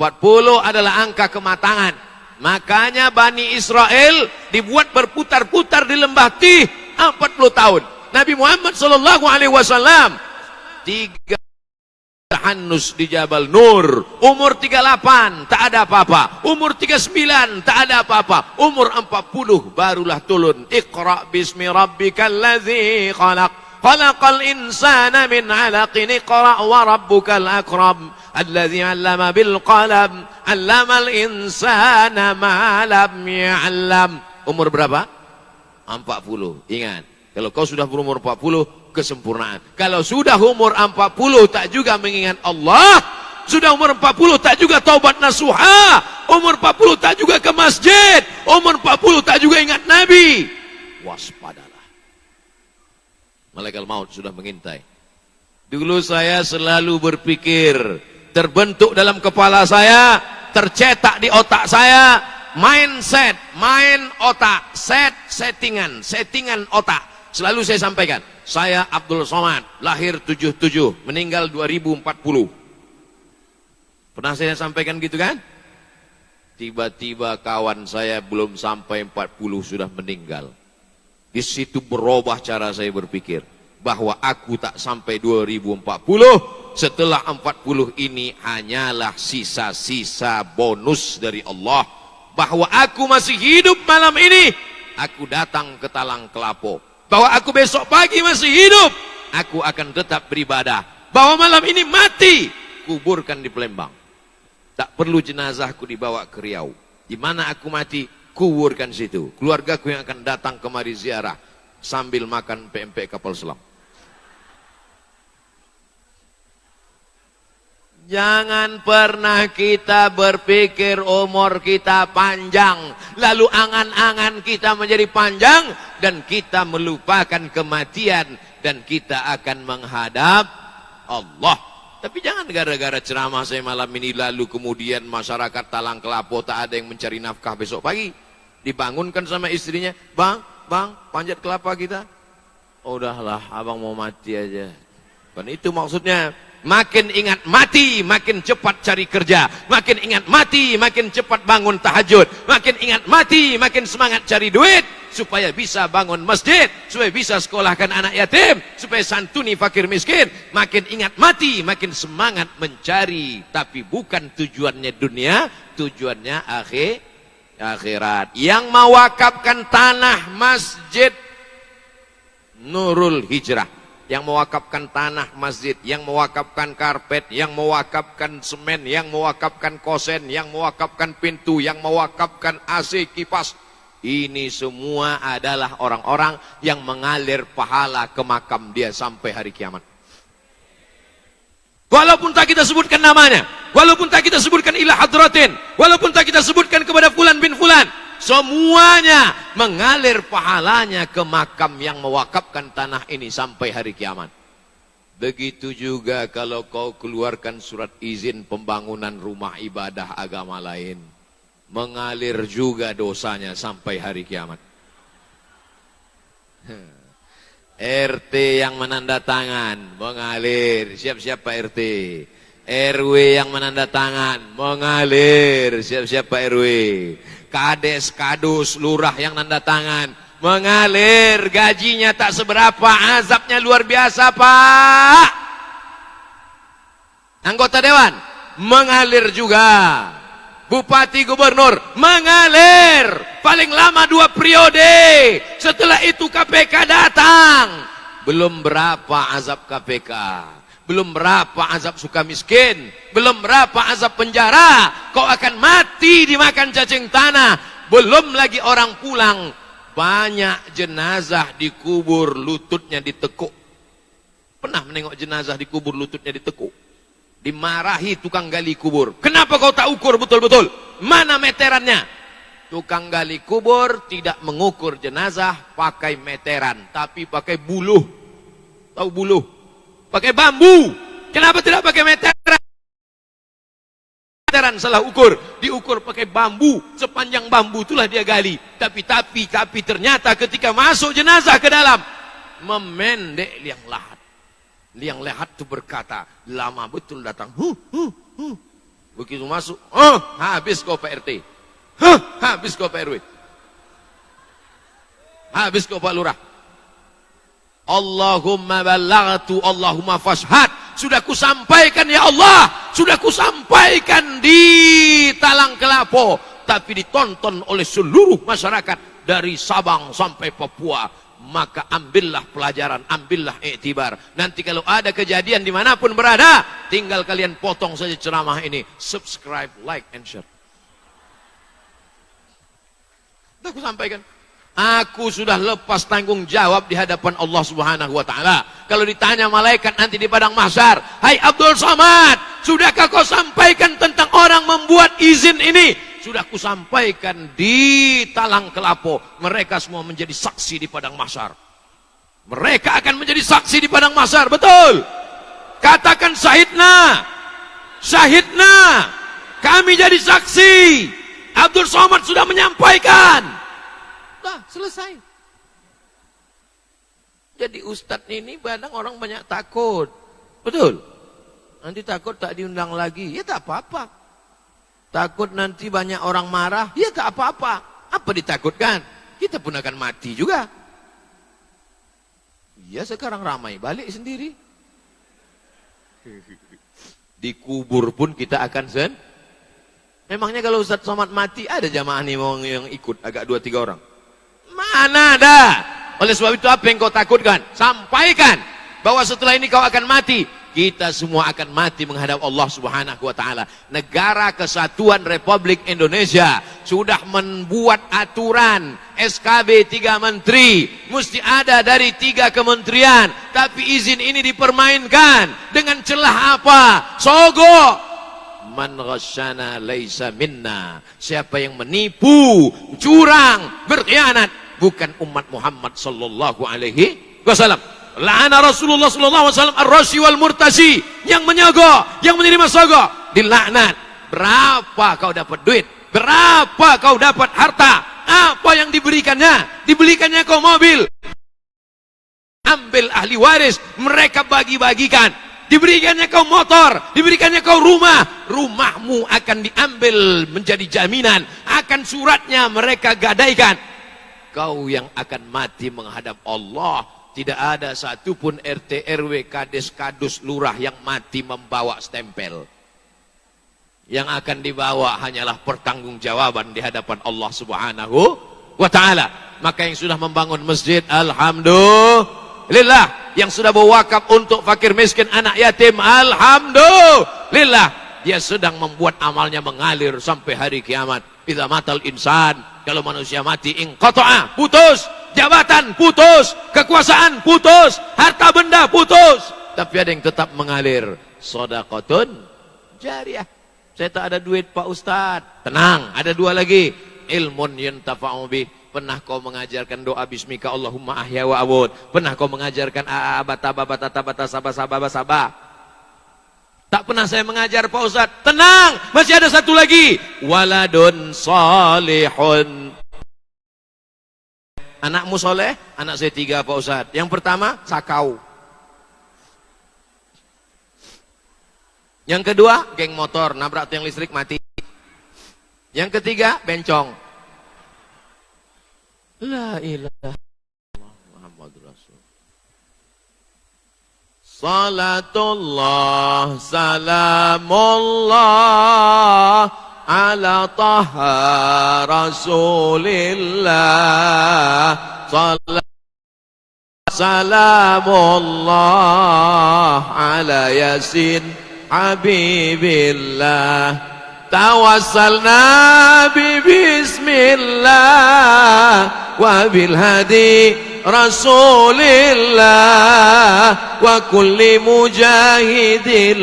adalah angka kematangan. Makanya Bani Israel dibuat berputar-putar di lembah Tih 40 tahun. Nabi Muhammad SAW 3 Hanus di Jabal Nur, umur 38 tak ada apa-apa, umur 39 tak ada apa-apa, umur 40 barulah turun. Iqra bismi rabbikal ladzi khalaq, khalaqal insana min 'alaqin, iqra wa rabbukal akram alladzi 'allama bil qalam 'allamal insana ma lam ya'lam. Umur berapa? 40. Ingat, kalau kau sudah berumur 40, kesempurnaan. Kalau sudah umur 40 tak juga mengingat Allah, sudah umur 40 tak juga taubat nasuha, umur 40 tak juga ke masjid, umur 40 tak juga ingat Nabi, waspadalah. Malaikat maut sudah mengintai. Dulu saya selalu berpikir, terbentuk dalam kepala saya, tercetak di otak saya, mindset, main otak, settingan otak. Selalu saya sampaikan, saya Abdul Somad, lahir 77, meninggal 2040. Pernah saya sampaikan gitu kan? Tiba-tiba kawan saya belum sampai 40 sudah meninggal. Di situ berubah cara saya berpikir, bahwa aku tak sampai 2040, Setelah 40 ini hanyalah sisa-sisa bonus dari Allah. Bahwa aku masih hidup malam ini, aku datang ke Talang Kelapo. Bahwa aku besok pagi masih hidup, aku akan tetap beribadah. Bahwa malam ini mati, kuburkan di Palembang. Tak perlu jenazahku dibawa ke Riau. Di mana aku mati, kuburkan situ. Keluargaku yang akan datang kemari ziarah sambil makan PMP kapal selam. Jangan pernah kita berpikir umur kita panjang, lalu angan-angan kita menjadi panjang, dan kita melupakan kematian, dan kita akan menghadap Allah. Tapi jangan gara-gara ceramah saya malam ini, lalu kemudian masyarakat Talang Kelapo tak ada yang mencari nafkah besok pagi. Dibangunkan sama istrinya, bang, panjat kelapa kita. Oh, udahlah, abang mau mati aja. Kan itu maksudnya. Makin ingat mati, makin cepat cari kerja. Makin ingat mati, makin cepat bangun tahajud. Makin ingat mati, makin semangat cari duit. Supaya bisa bangun masjid, supaya bisa sekolahkan anak yatim, supaya santuni fakir miskin. Makin ingat mati, makin semangat mencari. Tapi bukan tujuannya dunia, tujuannya akhirat. Yang mewakafkan tanah masjid Nurul Hijrah, yang mewakafkan tanah masjid, yang mewakafkan karpet, yang mewakafkan semen, yang mewakafkan kosen, yang mewakafkan pintu, yang mewakafkan AC, kipas. Ini semua adalah orang-orang yang mengalir pahala ke makam dia sampai hari kiamat. Walaupun tak kita sebutkan namanya, walaupun tak kita sebutkan ila hadratin, walaupun tak kita sebutkan kepada fulan bin fulan, semuanya mengalir pahalanya ke makam yang mewakafkan tanah ini sampai hari kiamat. Begitu juga kalau kau keluarkan surat izin pembangunan rumah ibadah agama lain, mengalir juga dosanya sampai hari kiamat. RT yang menandatangan mengalir, siap-siap Pak RT. RW yang menandatangan mengalir, siap-siap Pak RW. Kades, kadus, lurah yang nanda tangan mengalir, gajinya tak seberapa, azabnya luar biasa Pak. Anggota dewan mengalir juga, bupati gubernur mengalir, paling lama 2 periode. Setelah itu KPK datang, belum berapa azab KPK, belum berapa azab suka miskin, belum berapa azab penjara, kau akan mati dimakan cacing tanah. Belum lagi orang pulang, banyak jenazah dikubur lututnya ditekuk. Pernah menengok jenazah dikubur lututnya ditekuk? Dimarahi tukang gali kubur, kenapa kau tak ukur betul-betul? Mana meterannya? Tukang gali kubur tidak mengukur jenazah pakai meteran, tapi pakai buluh. Tahu buluh? Pakai bambu. Kenapa tidak pakai meteran? Meteran salah ukur, diukur pakai bambu, sepanjang bambu itulah dia gali. Tapi ternyata ketika masuk jenazah ke dalam, memendek liang lahat. Liang lahat itu berkata, lama betul datang. Begitu masuk, habis kau Pak RT. Habis kau Pak RW. Habis kau Pak Lurah. Allahumma balaghtu, Allahumma fashhad. Sudah kusampaikan ya Allah, sudah kusampaikan di Talang Kelapo, tapi ditonton oleh seluruh masyarakat dari Sabang sampai Papua. Maka ambillah pelajaran, ambillah iktibar. Nanti kalau ada kejadian dimanapun berada, tinggal kalian potong saja ceramah ini, subscribe, like, and share. Sudah aku sampaikan. Aku sudah lepas tanggung jawab di hadapan Allah Subhanahu wa taala. Kalau ditanya malaikat nanti di padang mahsyar, "Hai Abdul Somad, sudahkah kau sampaikan tentang orang membuat izin ini?" Sudah kusampaikan di Talang Kelapo. Mereka semua menjadi saksi di padang mahsyar. Mereka akan menjadi saksi di padang mahsyar, betul. Katakan syahidna. Syahidna. Kami jadi saksi. Abdul Somad sudah menyampaikan. Dah, selesai. Jadi ustadz ini kadang orang banyak takut. Betul. Nanti takut tak diundang lagi. Ya tak apa-apa. Takut nanti banyak orang marah. Ya tak apa-apa. Apa ditakutkan? Kita pun akan mati juga. Ya sekarang ramai balik sendiri. Dikubur pun kita akan Memangnya kalau Ustaz Somad mati ada jamaah nih yang ikut agak 2-3 orang? Mana ada? Oleh sebab itu apa yang kau takutkan? Sampaikan bahwa setelah ini kau akan mati. Kita semua akan mati menghadap Allah Subhanahu wa taala. Negara Kesatuan Republik Indonesia sudah membuat aturan SKB 3 menteri, mesti ada dari 3 kementerian, tapi izin ini dipermainkan dengan celah apa? Sogok. Man ghasyana laisa minna. Siapa yang menipu, curang, berkhianat bukan umat Muhammad sallallahu alaihi wasallam. La'ana Rasulullah sallallahu alaihi wasallam ar-rashi wal murtashi, yang menyogok, yang menerima sogok, dilaknat. Berapa kau dapat duit? Berapa kau dapat harta? Apa yang diberikannya? Diberikannya kau mobil. Ambil ahli waris, mereka bagi-bagikan. Diberikannya kau motor, diberikannya kau rumah. Rumahmu akan diambil menjadi jaminan, akan suratnya mereka gadaikan. Kau yang akan mati menghadap Allah. Tidak ada satupun RT, RW, kades, kadus, lurah yang mati membawa stempel. Yang akan dibawa hanyalah pertanggungjawaban di hadapan Allah Subhanahu wa taala. Maka yang sudah membangun masjid, alhamdulillah. Yang sudah berwakaf untuk fakir miskin, anak yatim, alhamdulillah. Dia sedang membuat amalnya mengalir sampai hari kiamat. Idza matal insan, kalau manusia mati, inqata'a, putus. Jabatan putus, kekuasaan putus, harta benda putus, tapi ada yang tetap mengalir. Shadaqatun jariyah. Saya tak ada duit Pak Ustadz. Tenang, ada 2 lagi. Ilmun yuntafa'u bih. Pernah kau mengajarkan doa bismika Allahumma ahya wa amut? Pernah kau mengajarkan bata sabah? Tak pernah saya mengajar Pak Ustadz. Tenang, masih ada 1 lagi. Waladun salihun. Anakmu soleh, anak saya 3 Pak Ustadz. Yang pertama, sakau. Yang kedua, geng motor, nabrak tiang listrik mati. Yang ketiga, bencong. La ilaha illallah Muhammadur Rasul. Salatullah, salamullah ala taha rasulillah. Salamullah ala yasin habibillah. Tawassalna bismillah wa bil hadi rasulillah wa kulli mujahidillah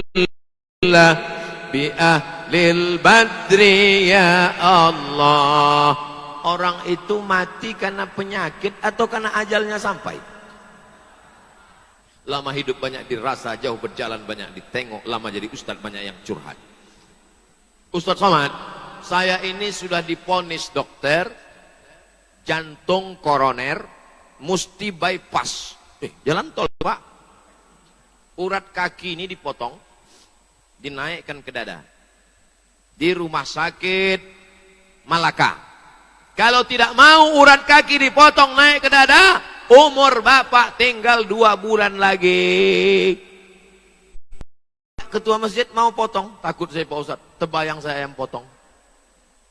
bi ahlil badri ya Allah. Orang itu mati karena penyakit atau karena ajalnya sampai? Lama hidup banyak dirasa, jauh berjalan banyak ditengok, lama jadi ustadz banyak yang curhat. Ustadz Somad, saya ini sudah diponis dokter jantung koroner, mesti bypass. Jalan tol Pak. Urat kaki ini dipotong, dinaikkan ke dada. Di rumah sakit Malaka. Kalau tidak mau urat kaki dipotong naik ke dada, umur bapak tinggal 2 bulan lagi. Ketua masjid mau potong, takut saya Pak Ustadz, terbayang saya yang potong.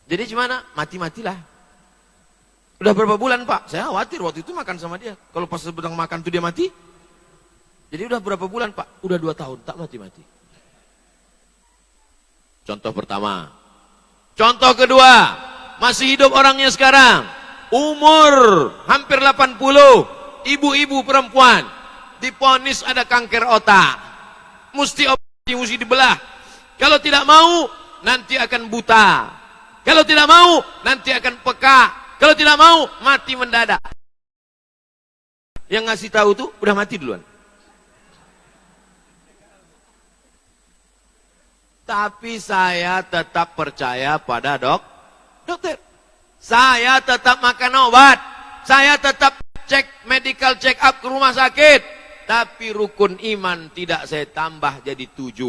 Jadi gimana? Mati-matilah. Udah berapa bulan Pak? Saya khawatir waktu itu makan sama dia. Kalau pas sedang makan tuh dia mati. Jadi udah berapa bulan Pak? Udah 2 tahun, tak mati-mati. Contoh pertama. Contoh kedua, masih hidup orangnya sekarang. Umur hampir 80, ibu-ibu perempuan. Diponis ada kanker otak. Mesti dibelah. Kalau tidak mau, nanti akan buta. Kalau tidak mau, nanti akan peka. Kalau tidak mau, mati mendadak. Yang ngasih tahu tuh udah mati duluan. Tapi saya tetap percaya pada dokter. Saya tetap makan obat. Saya tetap cek medical check up ke rumah sakit. Tapi rukun iman tidak saya tambah jadi 7.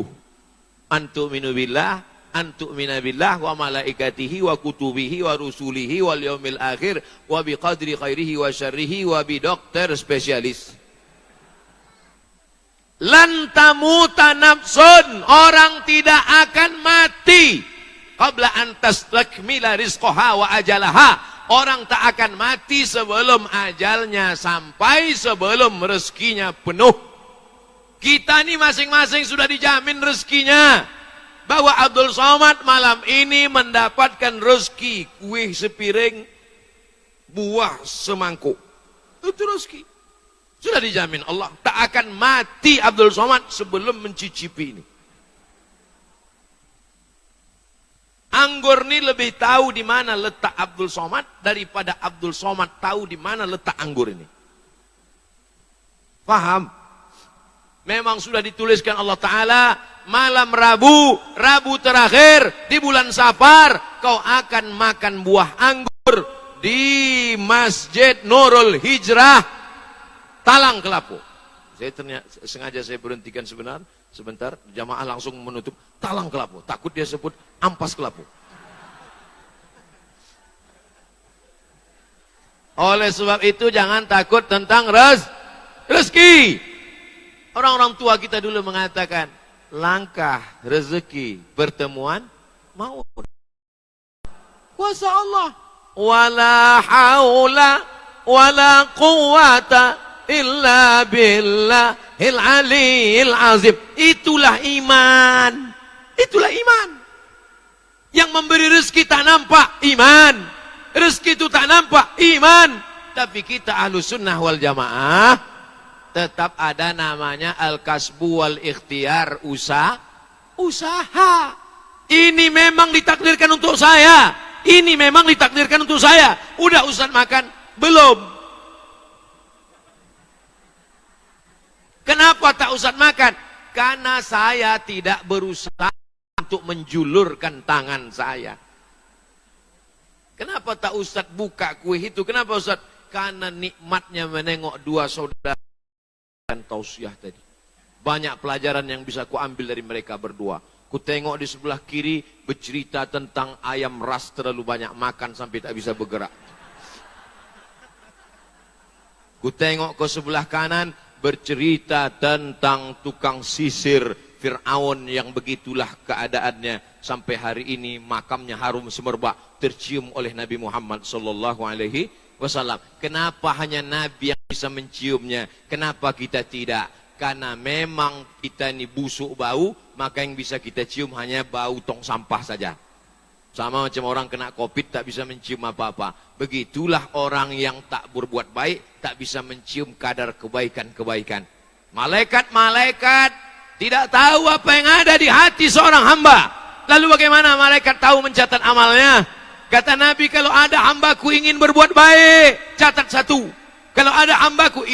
Antu'minu billah, antu'mina billah wa malaikatihi wa kutubihi wa rusulihi wal yaumil akhir wa biqadri khairihi wa syarrihi wa bi dokter spesialis. Lan tamuta nafsun, orang tidak akan mati qabla an tastakmila rizqaha wa ajalaha. Orang tak akan mati sebelum ajalnya sampai, sebelum rezekinya penuh. Kita ini masing-masing sudah dijamin rezekinya. Bahwa Abdul Somad malam ini mendapatkan rezeki kue sepiring, buah semangkuk. Itu rezeki. Sudah dijamin Allah. Tak akan mati Abdul Somad sebelum mencicipi ini. Anggur ini lebih tahu di mana letak Abdul Somad daripada Abdul Somad tahu di mana letak anggur ini. Paham? Memang sudah dituliskan Allah Ta'ala, malam Rabu terakhir di bulan Safar, kau akan makan buah anggur di Masjid Nurul Hijrah, Talang Kelapu. Sengaja saya berhentikan sebentar, jamaah langsung menutup Talang Kelapu. Takut dia sebut Ampas Kelapu. Oleh sebab itu jangan takut tentang rezeki. Orang-orang tua kita dulu mengatakan, langkah rezeki pertemuan maut. Kuasa Allah. Wala haula wala quwata illa billahil aliyil azim. Itulah iman. Itulah iman. Yang memberi rezeki tak nampak, iman. Rezeki itu tak nampak, iman. Tapi kita Ahlus Sunnah wal Jamaah tetap ada namanya al-kasbu wal ikhtiar, usaha. Ini memang ditakdirkan untuk saya. Ini memang ditakdirkan untuk saya. Udah Ustaz makan? Belum. Kenapa tak Ustaz makan? Karena saya tidak berusaha untuk menjulurkan tangan saya. Kenapa tak Ustaz buka kue itu? Kenapa Ustaz? Karena nikmatnya menengok dua saudara dan tausiah tadi. Banyak pelajaran yang bisa ku ambil dari mereka berdua. Ku tengok di sebelah kiri bercerita tentang ayam ras terlalu banyak makan sampai tak bisa bergerak. Ku tengok ke sebelah kanan bercerita tentang tukang sisir Fir'aun yang begitulah keadaannya sampai hari ini makamnya harum semerbak tercium oleh Nabi Muhammad sallallahu alaihi wasallam. Kenapa hanya Nabi yang bisa menciumnya? Kenapa kita tidak? Karena memang kita ini busuk bau, maka yang bisa kita cium hanya bau tong sampah saja. Sama macam orang kena COVID tak bisa mencium apa-apa. Begitulah orang yang tak berbuat baik, tak bisa mencium kadar kebaikan-kebaikan. Malaikat-malaikat tidak tahu apa yang ada di hati seorang hamba. Lalu bagaimana malaikat tahu mencatat amalnya? Kata Nabi, kalau ada hambaku ingin berbuat baik, catat satu. Kalau ada hambaku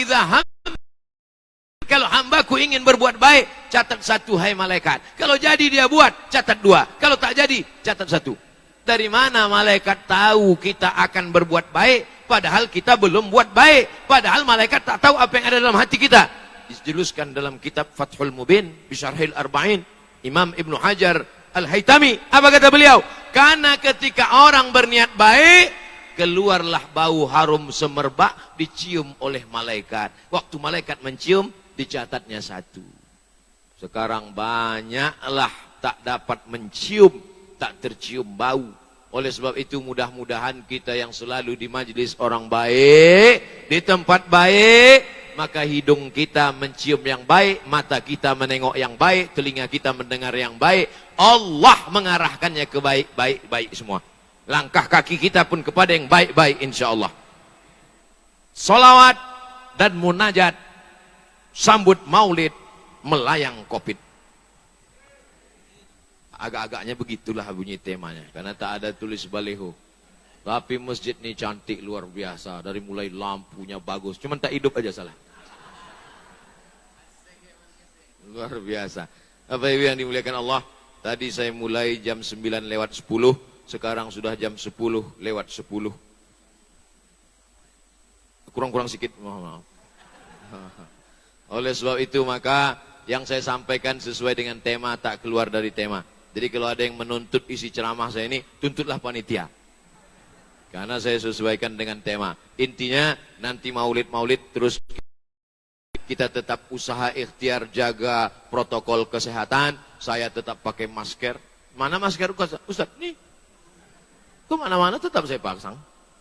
kalau hambaku ingin berbuat baik, catat satu, hai malaikat. Kalau jadi dia buat, catat dua. Kalau tak jadi, catat satu. Dari mana malaikat tahu kita akan berbuat baik, padahal kita belum buat baik. Padahal malaikat tak tahu apa yang ada dalam hati kita. Dijelaskan dalam kitab Fathul Mubin, Bisyarhil Arba'in, Imam Ibnu Hajar Al-Haytami. Apa kata beliau? Karena ketika orang berniat baik, keluarlah bau harum semerbak, dicium oleh malaikat. Waktu malaikat mencium, dicatatnya satu. Sekarang banyaklah tak dapat mencium, tak tercium bau. Oleh sebab itu mudah-mudahan kita yang selalu di majlis orang baik, di tempat baik, maka hidung kita mencium yang baik, mata kita menengok yang baik, telinga kita mendengar yang baik. Allah mengarahkannya ke baik-baik semua. Langkah kaki kita pun kepada yang baik-baik insya Allah. Salawat dan munajat, sambut maulid, melayang COVID. Agak-agaknya begitulah bunyi temanya, karena tak ada tulis baliho. Tapi masjid ini cantik luar biasa, dari mulai lampunya bagus, cuman tak hidup aja salah. Luar biasa. Bapak Ibu yang dimuliakan Allah, tadi saya mulai jam 9:10, sekarang sudah jam 10:10. Kurang-kurang sedikit, maaf. Oleh sebab itu maka yang saya sampaikan sesuai dengan tema, tak keluar dari tema. Jadi kalau ada yang menuntut isi ceramah saya ini, tuntutlah panitia. Karena saya sesuaikan dengan tema. Intinya nanti maulid-maulid terus kita tetap usaha ikhtiar jaga protokol kesehatan. Saya tetap pakai masker. Mana masker Ustaz? Nih. Kemana-mana tetap saya pasang.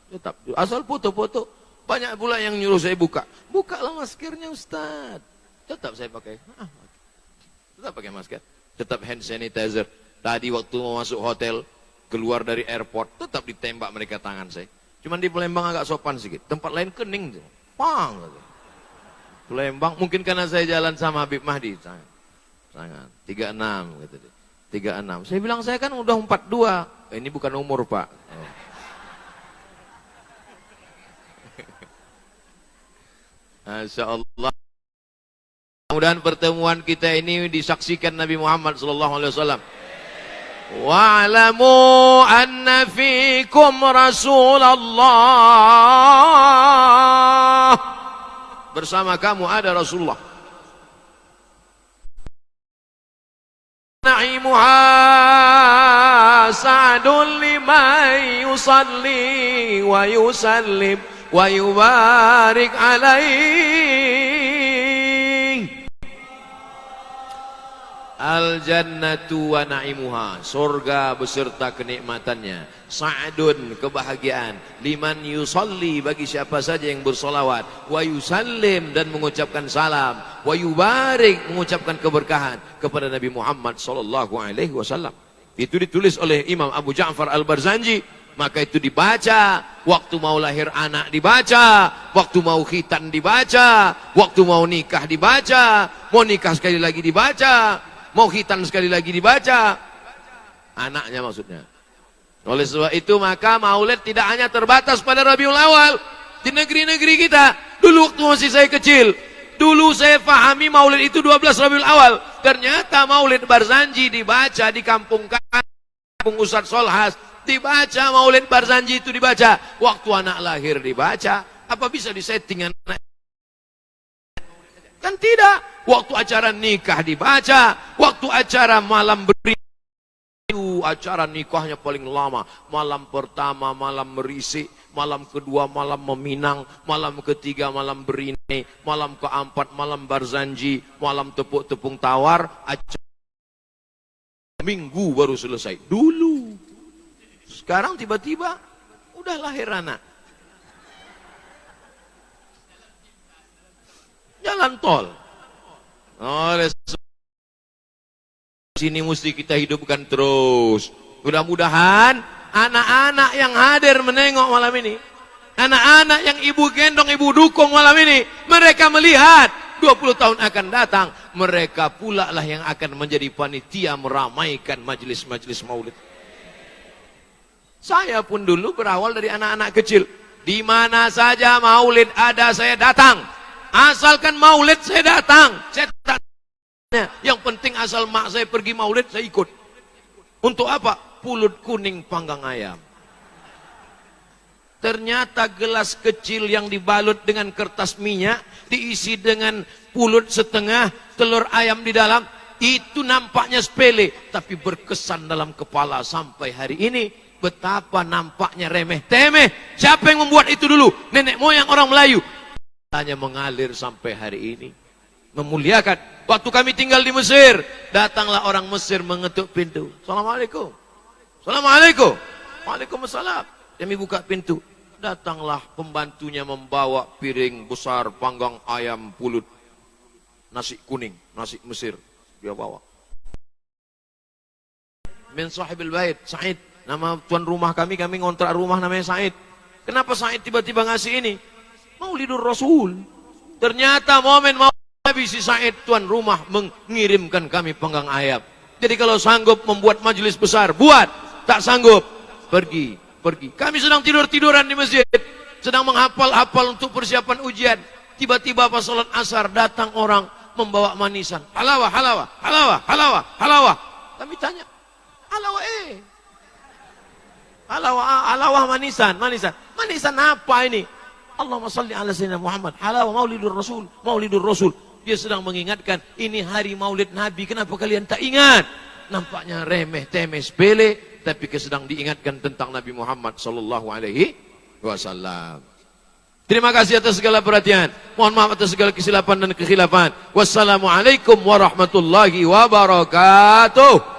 Tetap. Asal foto-foto. Banyak pula yang nyuruh saya buka. Bukalah maskernya Ustaz. Tetap saya pakai. Tetap pakai masker. Tetap hand sanitizer. Tadi waktu mau masuk hotel, keluar dari airport, tetap ditembak mereka tangan saya. Cuman di Palembang agak sopan sedikit. Tempat lain kening. Pang. Palembang, mungkin karena saya jalan sama Habib Mahdi. Sangat. 36 gitu dia. 36. Saya bilang saya kan udah 42. Ini bukan umur, Pak. Oh. Masya Allah. Mudah-mudahan pertemuan kita ini disaksikan Nabi Muhammad SAW. Wa'lamu anna fikum Rasulullah. Bersama kamu ada Rasulullah. Na'imuha sa'dun liman yusalli wa yusallim wa yubarik alaih. Al-jannatu wa na'imuha, surga beserta kenikmatannya. Sa'dun, kebahagiaan. Liman yusalli, bagi siapa saja yang bersolawat. Wa yusallim, dan mengucapkan salam. Wa yubarik, mengucapkan keberkahan kepada Nabi Muhammad SAW. Itu ditulis oleh Imam Abu Ja'far Al-Barzanji. Maka itu dibaca. Waktu mau lahir anak dibaca. Waktu mau khitan dibaca. Waktu mau nikah dibaca. Mau nikah sekali lagi dibaca. Mau khitan sekali lagi dibaca. Anaknya maksudnya. Oleh sebab itu maka maulid tidak hanya terbatas pada Rabiul Awal. Di negeri-negeri kita. Dulu waktu masih saya kecil. Dulu saya pahami maulid itu 12 Rabiul Awal. Ternyata maulid Barzanji dibaca di kampung Ustadz Solhas. Dibaca maulid Barzanji itu dibaca. Waktu anak lahir dibaca. Apa bisa disetting anak? Kan tidak. Waktu acara nikah dibaca, waktu acara malam beri, acara nikahnya paling lama. Malam pertama malam merisik, malam kedua malam meminang, malam ketiga malam berine, malam keempat malam Barzanji, malam tepuk-tepung tawar, acara minggu baru selesai. Dulu. Sekarang tiba-tiba udah lahir anak. Jalan tol. Oleh sini mesti kita hidupkan terus. Mudah-mudahan anak-anak yang hadir menengok malam ini, anak-anak yang ibu gendong, ibu dukung malam ini, mereka melihat 20 tahun akan datang, mereka pula lah yang akan menjadi panitia meramaikan majelis-majelis maulid. Saya pun dulu berawal dari anak-anak kecil. Di mana saja maulid ada saya datang. Asalkan maulid saya datang. Saya tak. Yang penting asal mak saya pergi maulid saya ikut. Untuk apa? Pulut kuning panggang ayam. Ternyata gelas kecil yang dibalut dengan kertas minyak, diisi dengan pulut setengah, telur ayam di dalam. Itu nampaknya sepele, tapi berkesan dalam kepala sampai hari ini. Betapa nampaknya remeh-temeh. Siapa yang membuat itu dulu? Nenek moyang orang Melayu. Hanya mengalir sampai hari ini. Memuliakan. Waktu kami tinggal di Mesir, datanglah orang Mesir mengetuk pintu. Assalamualaikum. Assalamualaikum. Waalaikumsalam. Kami buka pintu. Datanglah pembantunya membawa piring besar panggang ayam pulut. Nasi kuning, nasi Mesir. Dia bawa. Min sahibil bait, Said. Nama tuan rumah kami ngontrak rumah namanya Said. Kenapa Said tiba-tiba ngasih ini? Maulidur Rasul. Ternyata momen Nabi si Said tuan rumah mengirimkan kami panggang ayam. Jadi kalau sanggup membuat majelis besar, buat. Tak sanggup, pergi. Kami sedang tidur-tiduran di masjid, sedang menghafal-hafal untuk persiapan ujian. Tiba-tiba pas salat asar datang orang membawa manisan. Halawah. Kami tanya, halawah manisan. Manisan apa ini? Allahumma salli ala sayyidina Muhammad. Halawah maulidur Rasul. Dia sedang mengingatkan, ini hari maulid Nabi, kenapa kalian tak ingat? Nampaknya remeh, temeh, sepele, tapi sedang diingatkan tentang Nabi Muhammad sallallahu alaihi wasallam. Terima kasih atas segala perhatian. Mohon maaf atas segala kesilapan dan kekhilafan. Wassalamualaikum warahmatullahi wabarakatuh.